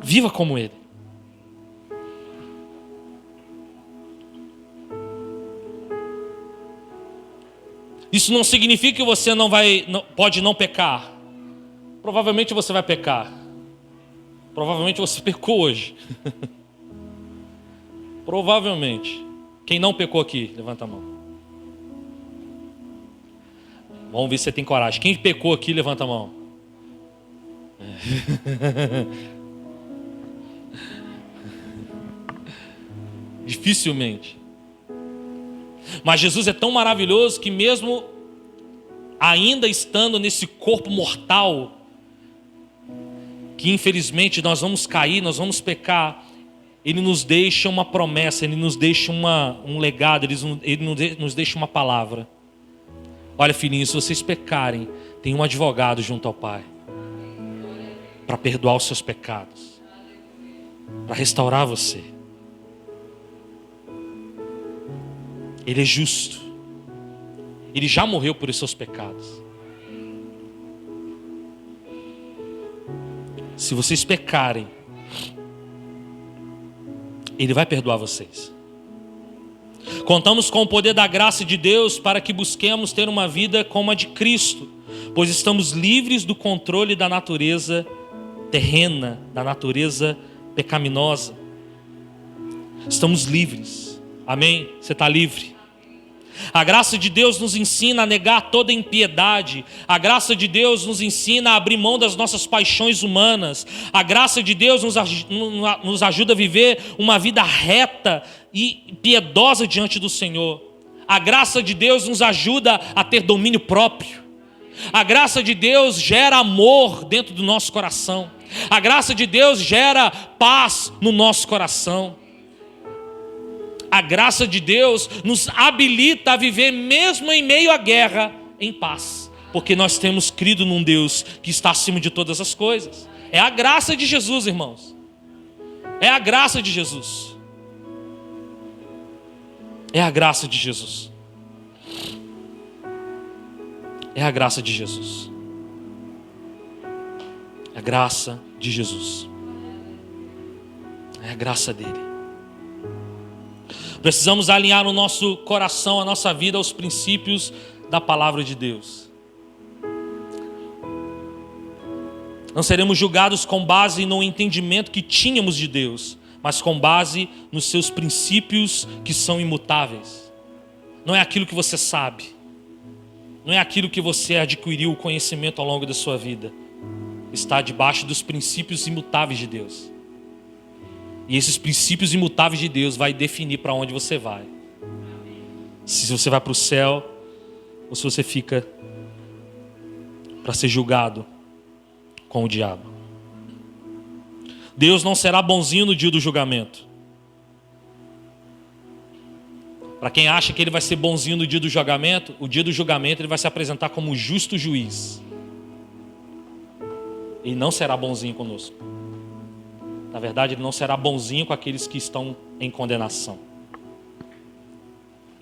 Viva como ele. Isso não significa que você pode não pecar. Provavelmente você vai pecar. Provavelmente você pecou hoje. Provavelmente. Quem não pecou aqui, levanta a mão. Vamos ver se você tem coragem. Quem pecou aqui, levanta a mão. Dificilmente. Mas Jesus é tão maravilhoso que mesmo ainda estando nesse corpo mortal, que infelizmente nós vamos cair, nós vamos pecar, ele nos deixa uma promessa, ele nos deixa um legado, ele nos deixa uma palavra. Olha, filhinhos, se vocês pecarem, tem um advogado junto ao Pai para perdoar os seus pecados, para restaurar você. Ele é justo. Ele já morreu por os seus pecados. Se vocês pecarem, ele vai perdoar vocês. Contamos com o poder da graça de Deus para que busquemos ter uma vida como a de Cristo, pois estamos livres do controle da natureza terrena, da natureza pecaminosa. Estamos livres. Amém? Você está livre? A graça de Deus nos ensina a negar toda impiedade. A graça de Deus nos ensina a abrir mão das nossas paixões humanas. A graça de Deus nos ajuda a viver uma vida reta e piedosa diante do Senhor. A graça de Deus nos ajuda a ter domínio próprio. A graça de Deus gera amor dentro do nosso coração. A graça de Deus gera paz no nosso coração. A graça de Deus nos habilita a viver mesmo em meio à guerra em paz, porque nós temos crido num Deus que está acima de todas as coisas. É a graça de Jesus, irmãos. É a graça de Jesus. É a graça de Jesus. É a graça de Jesus. É a graça de Jesus. É a graça dele. Precisamos alinhar o nosso coração, a nossa vida aos princípios da palavra de Deus. Não seremos julgados com base no entendimento que tínhamos de Deus, mas com base nos seus princípios que são imutáveis. Não é aquilo que você sabe, não é aquilo que você adquiriu o conhecimento ao longo da sua vida. Está debaixo dos princípios imutáveis de Deus. E esses princípios imutáveis de Deus vai definir para onde você vai. Se você vai para o céu ou se você fica para ser julgado com o diabo. Deus não será bonzinho no dia do julgamento. Para quem acha que ele vai ser bonzinho no dia do julgamento, o dia do julgamento ele vai se apresentar como um justo juiz. Ele não será bonzinho conosco. Na verdade, ele não será bonzinho com aqueles que estão em condenação.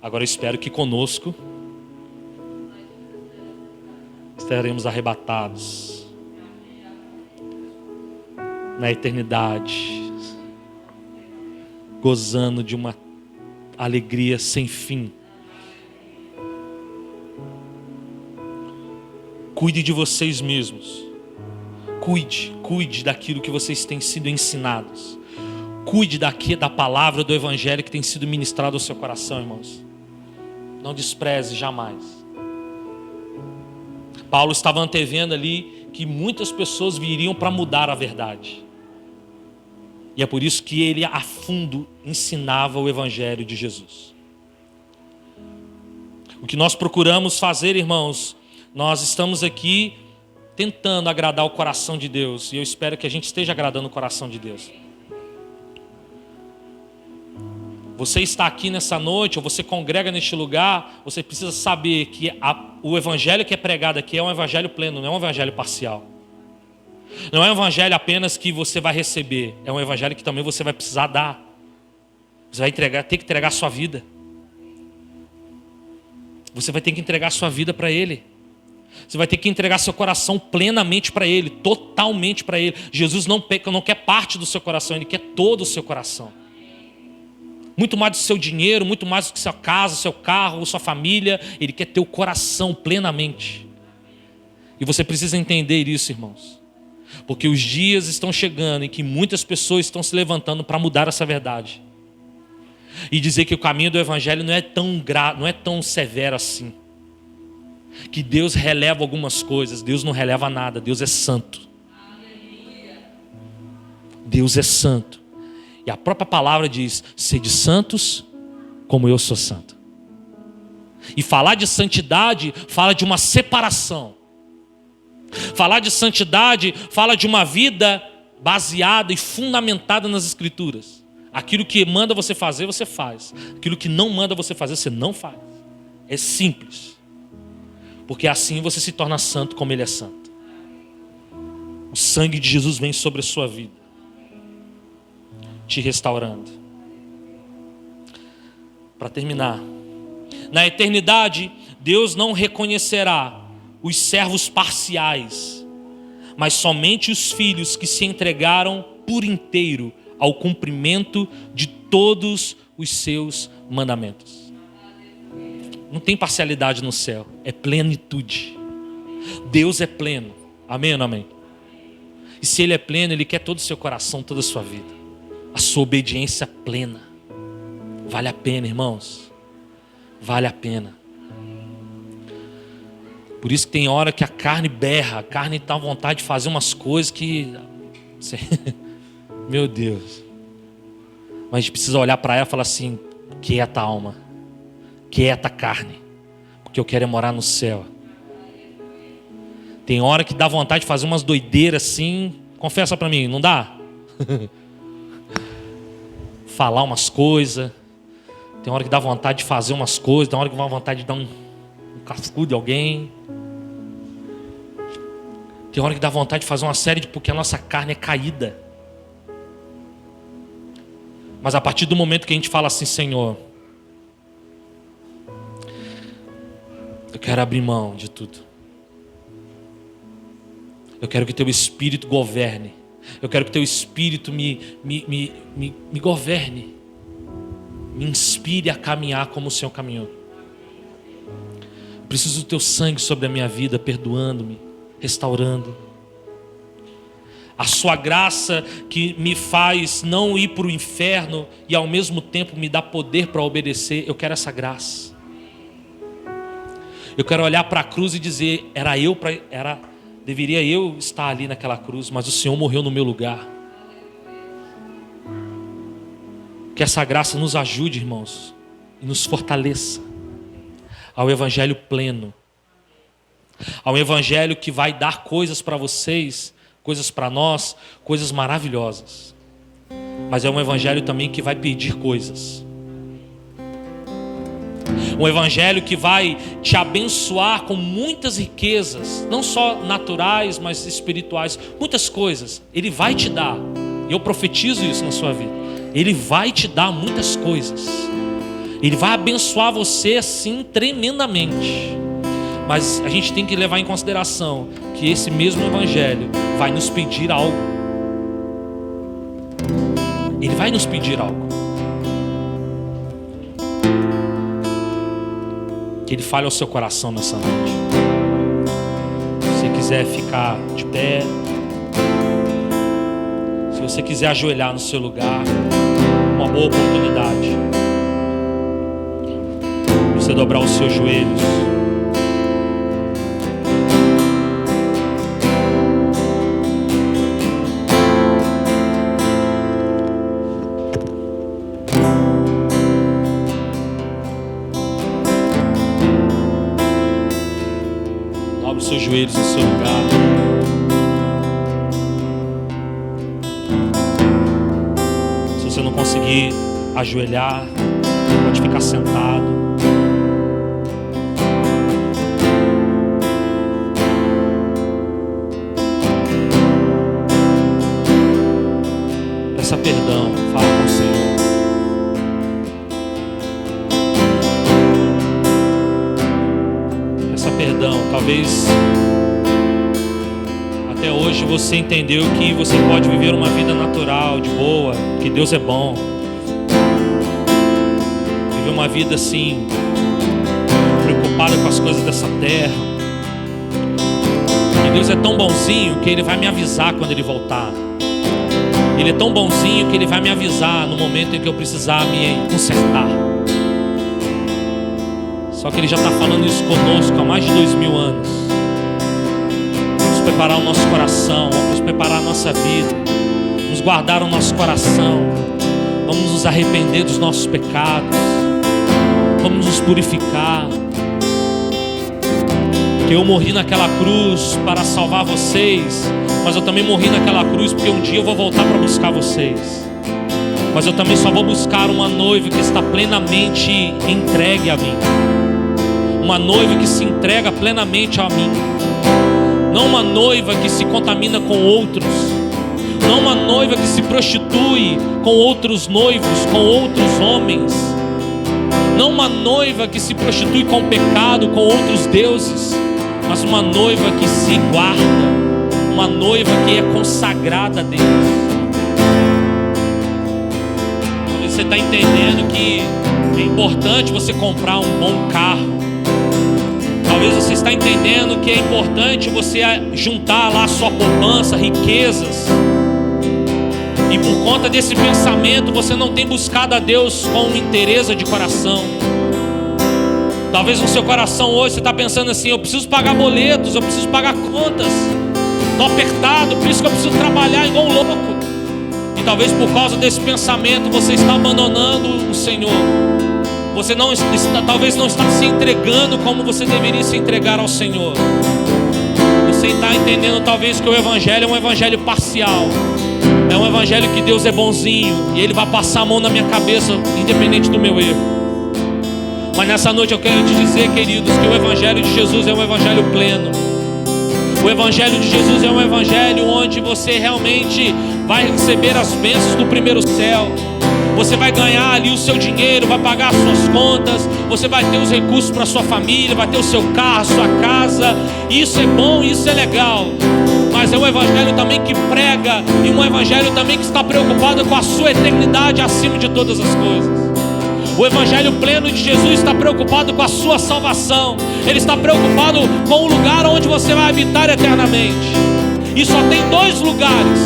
Agora eu espero que conosco estaremos arrebatados na eternidade, gozando de uma alegria sem fim. Cuide de vocês mesmos. Cuide daquilo que vocês têm sido ensinados. Cuide da palavra do Evangelho que tem sido ministrado ao seu coração, irmãos. Não despreze jamais. Paulo estava antevendo ali que muitas pessoas viriam para mudar a verdade. E é por isso que ele a fundo ensinava o Evangelho de Jesus. O que nós procuramos fazer, irmãos, nós estamos aqui tentando agradar o coração de Deus. E eu espero que a gente esteja agradando o coração de Deus. Você está aqui nessa noite, ou você congrega neste lugar, você precisa saber que o evangelho que é pregado aqui é um evangelho pleno, não é um evangelho parcial. Não é um evangelho apenas que você vai receber, é um evangelho que também você vai precisar dar. Você vai ter que entregar a sua vida. Você vai ter que entregar a sua vida para Ele. Você vai ter que entregar seu coração plenamente para Ele, totalmente para Ele. Jesus não quer parte do seu coração, Ele quer todo o seu coração. Muito mais do seu dinheiro, muito mais do que sua casa, seu carro, sua família. Ele quer ter o coração plenamente. E você precisa entender isso, irmãos. Porque os dias estão chegando em que muitas pessoas estão se levantando para mudar essa verdade. E dizer que o caminho do Evangelho não é tão severo assim. Que Deus releva algumas coisas. Deus não releva nada. Deus é santo. Deus é santo. E a própria palavra diz: sede santos como eu sou santo. E falar de santidade fala de uma separação. Falar de santidade fala de uma vida baseada e fundamentada nas Escrituras. Aquilo que manda você fazer, você faz. Aquilo que não manda você fazer, você não faz. É simples. Porque assim você se torna santo como Ele é santo. O sangue de Jesus vem sobre a sua vida, te restaurando. Para terminar, na eternidade, Deus não reconhecerá os servos parciais, mas somente os filhos que se entregaram por inteiro ao cumprimento de todos os seus mandamentos. Não tem parcialidade no céu, é plenitude. Deus é pleno. Amém ou não amém? E se Ele é pleno, Ele quer todo o seu coração, toda a sua vida. A sua obediência plena. Vale a pena, irmãos. Vale a pena. Por isso que tem hora que a carne berra. A carne está à vontade de fazer umas coisas que... Meu Deus. Mas a gente precisa olhar para ela e falar assim: quieta alma, quieta carne, porque eu quero é morar no céu. Tem hora que dá vontade de fazer umas doideiras assim. Confessa para mim, não dá? Falar umas coisas. Tem hora que dá vontade de fazer umas coisas. Tem hora que dá vontade de dar um cascudo de alguém. Tem hora que dá vontade de fazer uma série porque a nossa carne é caída. Mas a partir do momento que a gente fala assim: Senhor, eu quero abrir mão de tudo. Eu quero que Teu Espírito governe. Eu quero que Teu Espírito me governe. Me inspire a caminhar como o Senhor caminhou. preciso do teu sangue sobre a minha vida, perdoando-me, restaurando. A sua graça que me faz não ir para o inferno e ao mesmo tempo me dá poder para obedecer. Eu quero essa graça. Eu quero olhar para a cruz e dizer, deveria eu estar ali naquela cruz, mas o Senhor morreu no meu lugar. Que essa graça nos ajude, irmãos, e nos fortaleça ao evangelho pleno, ao evangelho que vai dar coisas para vocês, coisas para nós, coisas maravilhosas. Mas é um evangelho também que vai pedir coisas. Um evangelho que vai te abençoar com muitas riquezas, não só naturais, mas espirituais, muitas coisas. Ele vai te dar, e eu profetizo isso na sua vida. Ele vai te dar muitas coisas. Ele vai abençoar você assim tremendamente. Mas a gente tem que levar em consideração que esse mesmo evangelho vai nos pedir algo. Ele vai nos pedir algo. Que ele fale ao seu coração nessa noite. Se você quiser ficar de pé, se você quiser ajoelhar no seu lugar, uma boa oportunidade. Você dobrar os seus joelhos. Dobre os seus joelhos no seu lugar. Se você não conseguir ajoelhar, pode ficar sentado. Peça perdão, fala com o Senhor. Peça perdão. Talvez até hoje você entendeu que você pode viver uma vida natural, de boa, que Deus é bom. Viver uma vida assim, preocupada com as coisas dessa terra. E Deus é tão bonzinho que Ele vai me avisar quando Ele voltar. Ele é tão bonzinho que Ele vai me avisar no momento em que eu precisar me consertar. Só que Ele já está falando isso conosco há mais de 2000 anos. Vamos preparar o nosso coração, vamos preparar a nossa vida, vamos guardar o nosso coração, vamos nos arrepender dos nossos pecados, vamos nos purificar. Que eu morri naquela cruz para salvar vocês, mas eu também morri naquela cruz porque um dia eu vou voltar para buscar vocês. Mas eu também só vou buscar uma noiva que está plenamente entregue a mim. Uma noiva que se entrega plenamente a mim. Não uma noiva que se contamina com outros. Não uma noiva que se prostitui com outros noivos, com outros homens. Não uma noiva que se prostitui com o pecado, com outros deuses. Mas uma noiva que se guarda. Uma noiva que é consagrada a Deus. Talvez você está entendendo que é importante você comprar um bom carro. Talvez você está entendendo que é importante você juntar lá sua poupança, riquezas. E por conta desse pensamento você não tem buscado a Deus com interesse de coração. Talvez no seu coração hoje você está pensando assim: eu preciso pagar boletos, eu preciso pagar contas. Estou apertado, por isso que eu preciso trabalhar igual um louco. E talvez por causa desse pensamento você está abandonando o Senhor. Você talvez não está se entregando como você deveria se entregar ao Senhor. Você está entendendo talvez que o Evangelho é um Evangelho parcial. É um Evangelho que Deus é bonzinho e Ele vai passar a mão na minha cabeça independente do meu erro. Mas nessa noite eu quero te dizer, queridos, que o Evangelho de Jesus é um Evangelho pleno. O Evangelho de Jesus é um Evangelho onde você realmente vai receber as bênçãos do primeiro céu. Você vai ganhar ali o seu dinheiro, vai pagar as suas contas, você vai ter os recursos para a sua família, vai ter o seu carro, a sua casa. Isso é bom, isso é legal. Mas é um Evangelho também que prega, e um Evangelho também que está preocupado com a sua eternidade acima de todas as coisas. O evangelho pleno de Jesus está preocupado com a sua salvação. Ele está preocupado com o lugar onde você vai habitar eternamente. E só tem 2 lugares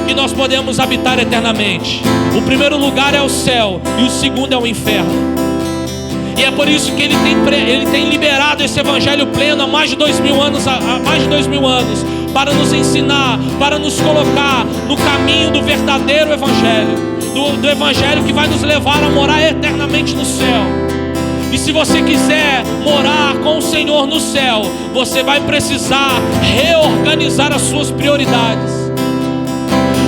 que nós podemos habitar eternamente. O primeiro lugar é o céu e o segundo é o inferno. E é por isso que ele tem liberado esse evangelho pleno há mais de 2000 anos, para nos ensinar, para nos colocar no caminho do verdadeiro evangelho, do evangelho que vai nos levar a morar eternamente no céu. E se você quiser morar com o Senhor no céu, você vai precisar reorganizar as suas prioridades.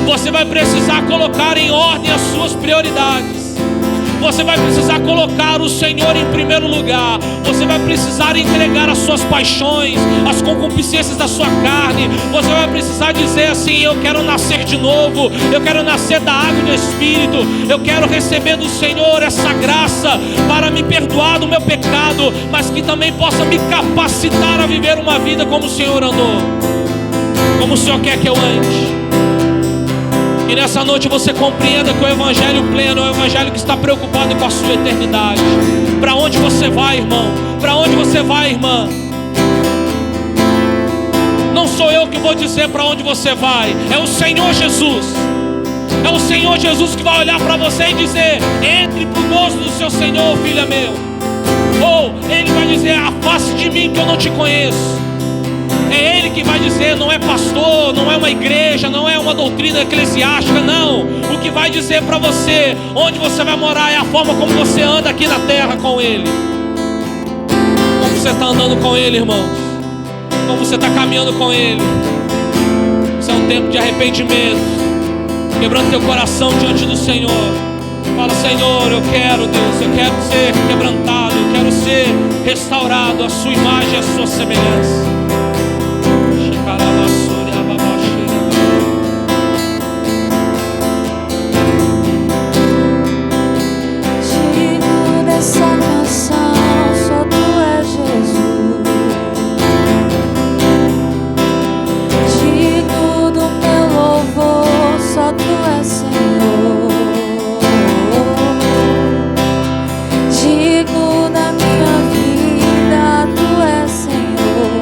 Você vai precisar colocar em ordem as suas prioridades. Você vai precisar colocar o Senhor em primeiro lugar. Você vai precisar entregar as suas paixões, as concupiscências da sua carne. Você vai precisar dizer assim: eu quero nascer de novo, eu quero nascer da água e do Espírito. Eu quero receber do Senhor essa graça para me perdoar do meu pecado, mas que também possa me capacitar a viver uma vida como o Senhor andou, como o Senhor quer que eu ande. E nessa noite você compreenda que o evangelho pleno é o evangelho que está preocupado com a sua eternidade. Para onde você vai, irmão? Para onde você vai, irmã? Não sou eu que vou dizer para onde você vai, é o Senhor Jesus. É o Senhor Jesus que vai olhar para você e dizer: entre para o gozo do seu Senhor, filha meu. Ou Ele vai dizer: afaste de mim que eu não te conheço. É Ele que vai dizer, não é pastor, não é uma igreja, não é uma doutrina eclesiástica, não. O que vai dizer para você onde você vai morar é a forma como você anda aqui na terra com Ele. Como você está andando com Ele, irmãos? Como você está caminhando com Ele? Isso é um tempo de arrependimento, quebrando teu coração diante do Senhor. Fala: Senhor, eu quero, Deus, eu quero ser quebrantado, eu quero ser restaurado à sua imagem e à sua semelhança. Digno dessa canção, só Tu és Jesus. Digno do meu louvor, só Tu és Senhor. Digno da minha vida, Tu és Senhor.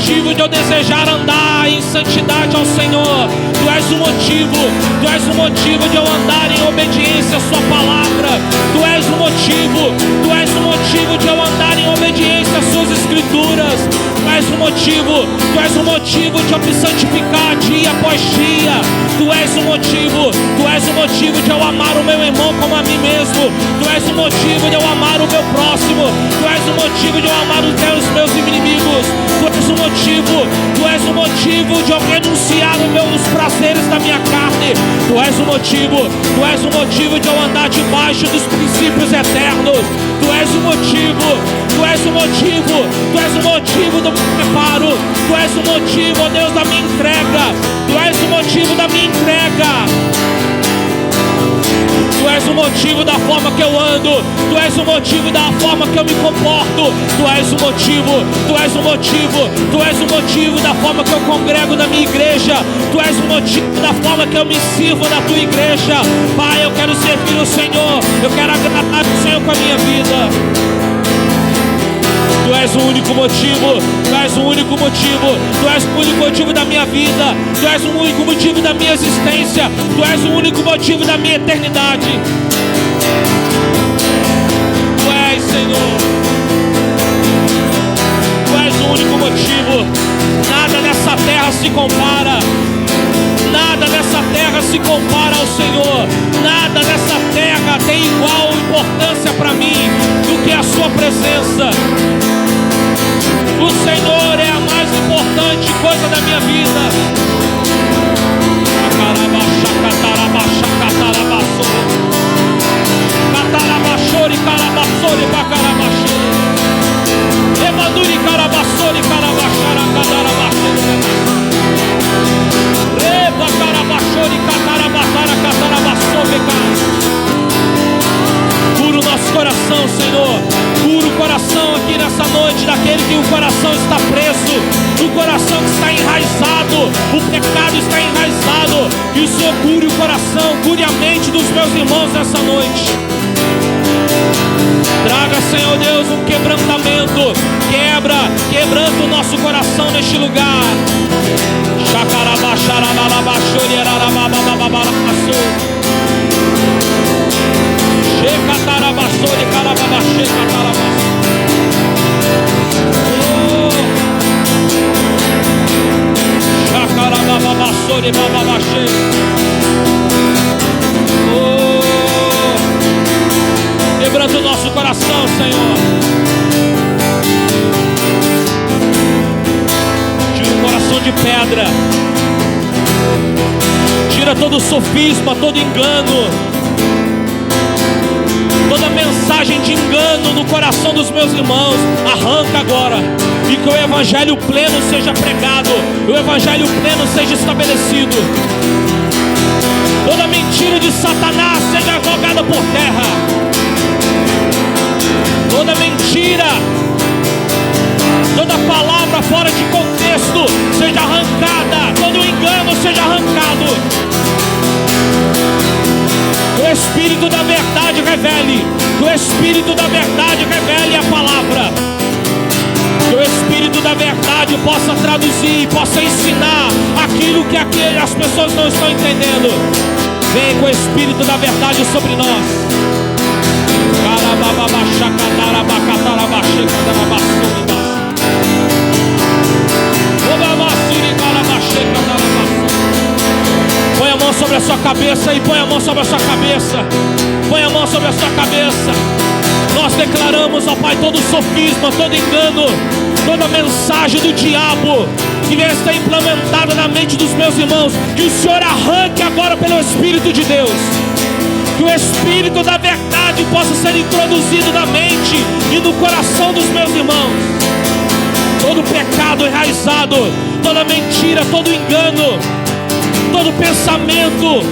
motivo de eu desejar andar em santidade ao Senhor. Tu és o motivo de eu andar em obediência à sua palavra. Tu és o motivo de eu andar em obediência às suas escrituras. Tu és o motivo de eu me santificar dia após dia. Tu és o motivo de eu amar o meu irmão como a mim mesmo. Tu és o motivo de eu amar o meu próximo. Tu és o motivo de eu amar os meus inimigos. Tu és o motivo de eu renunciar os prazeres da minha carne. Tu és o motivo de eu andar debaixo dos princípios eternos. Tu és o motivo do meu preparo. Tu és o motivo, ó Deus, da minha entrega. Tu és o motivo da minha entrega. Tu és o motivo da forma que eu ando. Tu és o motivo da forma que eu me comporto. Tu és o motivo da forma que eu congrego na minha igreja. Tu és o motivo da forma que eu me sirvo na tua igreja. Pai, eu quero servir o Senhor. Eu quero agradar o Senhor com a minha vida. Tu és o único motivo, Tu és o único motivo, Tu és o único motivo da minha vida, Tu és o único motivo da minha existência, Tu és o único motivo da minha eternidade. Tu és, Senhor, Tu és o único motivo. Nada nessa terra se compara. Nada nessa terra se compara ao Senhor. Nada nessa terra tem igual importância para mim do que a sua presença. O Senhor é a mais importante coisa da minha vida. Cura o nosso coração, Senhor. Cura o coração aqui nessa noite daquele que o coração está preso, o coração que está enraizado, o pecado está enraizado. Que o Senhor cure o coração, cure a mente dos meus irmãos nessa noite. Traga, Senhor Deus, um quebrantamento. Quebranta o nosso coração neste lugar. Quebranta o nosso coração, Senhor. Tira o coração de pedra. Tira todo sofisma, todo engano, toda mensagem de engano no coração dos meus irmãos. Arranca agora. E que o evangelho pleno seja pregado, o evangelho pleno seja estabelecido. Toda mentira de Satanás seja jogada por terra. Toda mentira, toda palavra fora de contexto seja arrancada. Todo engano seja arrancado. O Espírito da verdade revele. O Espírito da verdade revele a palavra. Que o Espírito da verdade possa traduzir, possa ensinar aquilo que as pessoas não estão entendendo. Vem com o Espírito da verdade sobre nós. Põe a mão sobre a sua cabeça e põe a mão sobre a sua cabeça. Põe a mão sobre a sua cabeça. Nós declaramos, ó Pai, todo sofisma, todo engano, toda mensagem do diabo que venha estar implementada na mente dos meus irmãos, que o Senhor arranque agora pelo Espírito de Deus. Que o Espírito da verdade possa ser introduzido na mente e no coração dos meus irmãos. Todo pecado enraizado, toda mentira, todo engano, todo pensamento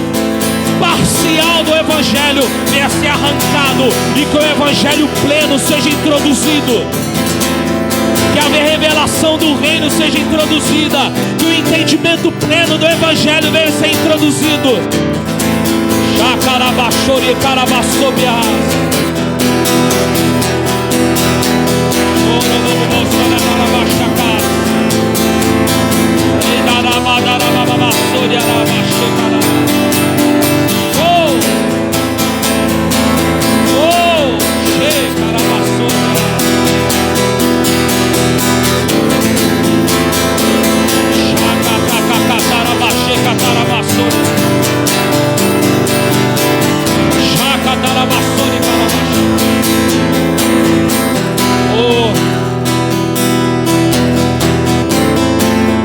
parcial do Evangelho venha ser arrancado e que o Evangelho pleno seja introduzido. Que a revelação do reino seja introduzida, que o entendimento pleno do Evangelho venha ser introduzido. Chacarabachori carabassobias.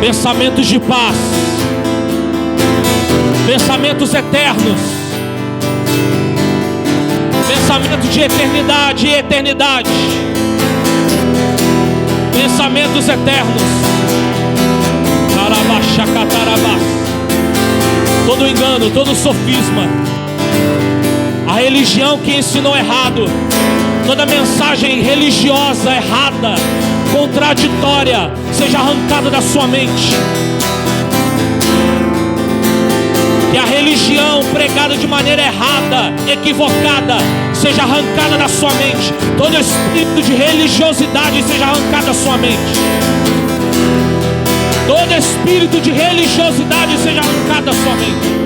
Pensamentos de paz, pensamentos eternos, pensamentos de eternidade e eternidade, pensamentos eternos. Todo engano, todo sofisma, a religião que ensinou errado, toda mensagem religiosa errada, contraditória, seja arrancada da sua mente. Que a religião pregada de maneira errada, equivocada, seja arrancada da sua mente. Todo espírito de religiosidade seja arrancado da sua mente. Todo espírito de religiosidade seja arrancado da sua mente.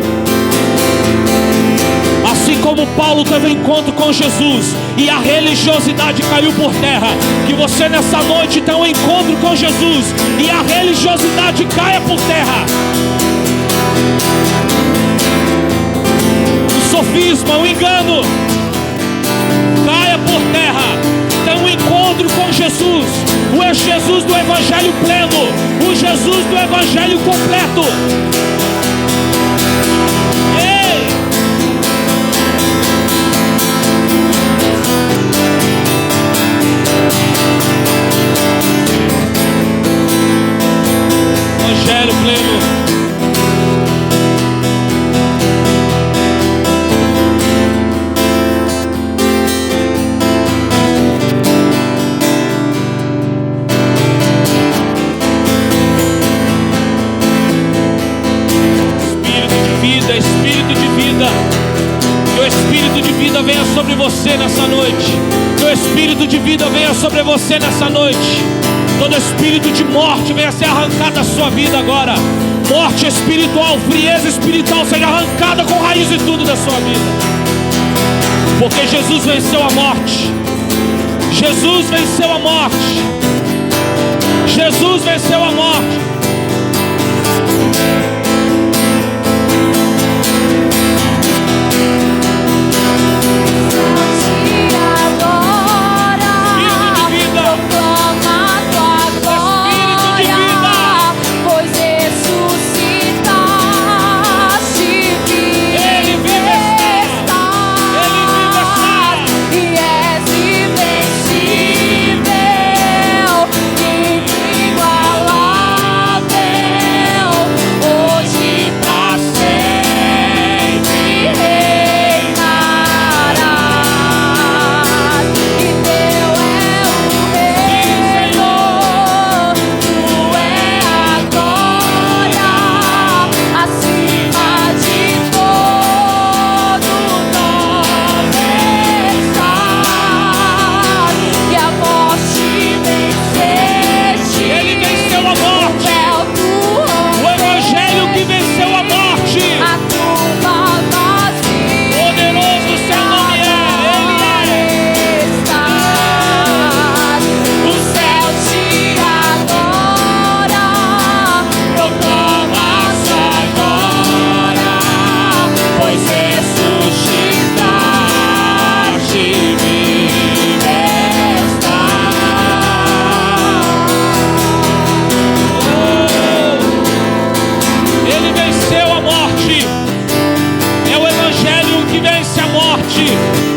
Assim como Paulo teve um encontro com Jesus e a religiosidade caiu por terra, que você nessa noite tenha um encontro com Jesus e a religiosidade caia por terra. O sofisma, o engano caia por terra. Tenha um encontro com Jesus, o Jesus do Evangelho pleno, o Jesus do Evangelho completo. Evangelho pleno. Espírito de vida. Que o Espírito de vida venha sobre você nessa noite. Que o Espírito de vida venha sobre você nessa noite. Todo espírito de morte venha ser arrancado da sua vida agora. Morte espiritual, frieza espiritual seja arrancada com raiz e tudo da sua vida. Porque Jesus venceu a morte. Jesus venceu a morte. Jesus venceu a morte.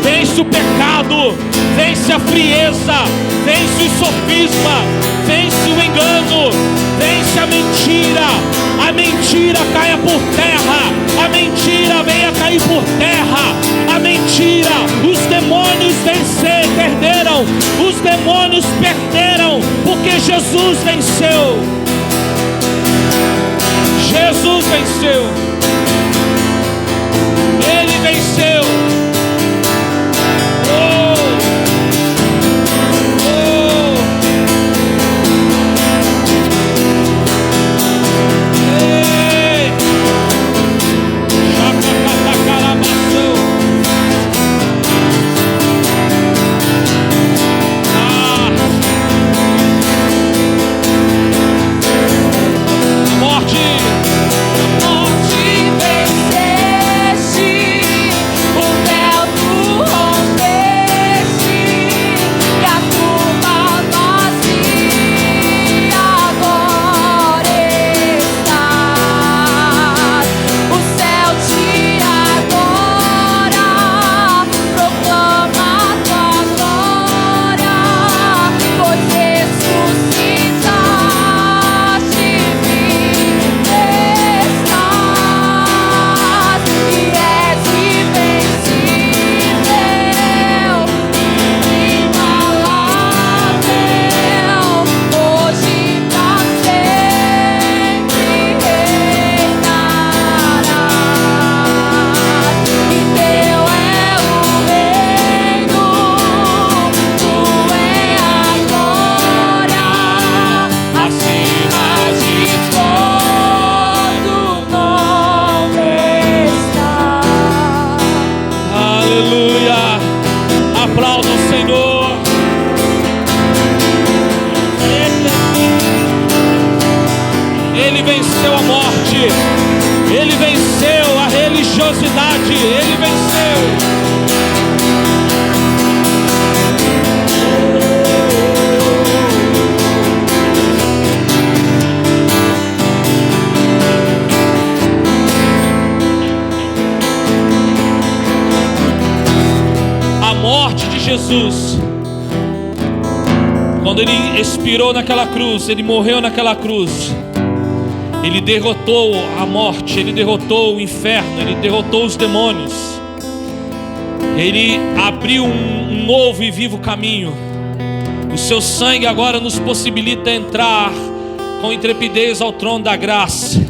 Vence o pecado, vence a frieza, vence o sofisma, vence o engano, vence a mentira. A mentira caia por terra, a mentira venha cair por terra. A mentira, os demônios perderam, os demônios perderam, porque Jesus venceu. Jesus venceu. Ele venceu. religiosidade. Ele venceu. A morte de Jesus, quando ele expirou naquela cruz, ele morreu naquela cruz, ele derrotou a morte, ele derrotou o inferno, ele derrotou os demônios. Ele abriu um novo e vivo caminho. O seu sangue agora nos possibilita entrar com intrepidez ao trono da graça.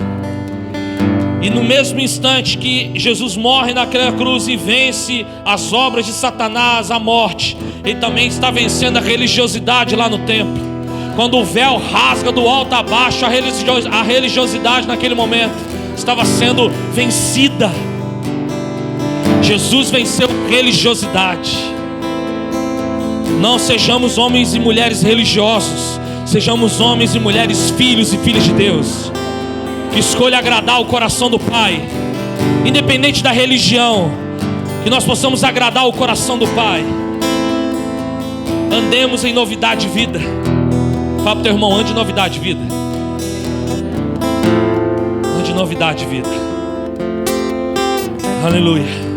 E no mesmo instante que Jesus morre naquela cruz e vence as obras de Satanás, a morte, ele também está vencendo a religiosidade lá no templo. Quando o véu rasga do alto a baixo, a religiosidade naquele momento estava sendo vencida. Jesus venceu a religiosidade. Não sejamos homens e mulheres religiosos, sejamos homens e mulheres filhos e filhas de Deus, que escolha agradar o coração do Pai, independente da religião, que nós possamos agradar o coração do Pai. Andemos em novidade de vida. Fala pro teu irmão, ande em novidade de vida. Ande em novidade de vida. Aleluia.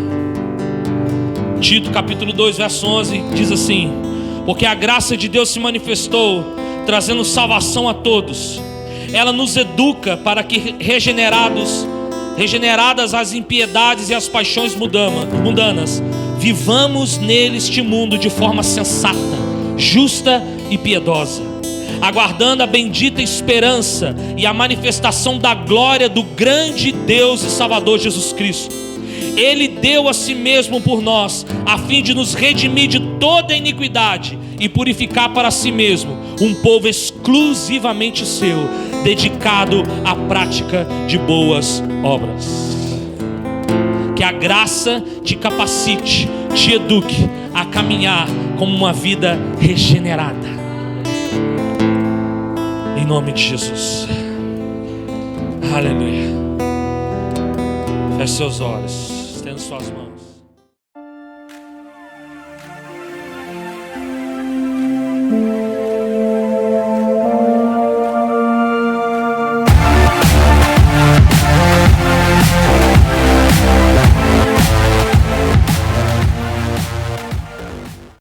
Tito capítulo 2 verso 11 diz assim: porque a graça de Deus se manifestou, trazendo salvação a todos. Ela nos educa para que regeneradas as impiedades e as paixões mundanas, vivamos neste mundo de forma sensata, justa e piedosa, aguardando a bendita esperança e a manifestação da glória do grande Deus e Salvador Jesus Cristo. Ele deu a si mesmo por nós, a fim de nos redimir de toda iniquidade e purificar para si mesmo um povo exclusivamente seu, dedicado à prática de boas obras. Que a graça te capacite, te eduque a caminhar como uma vida regenerada. Em nome de Jesus. Aleluia. Feche seus olhos.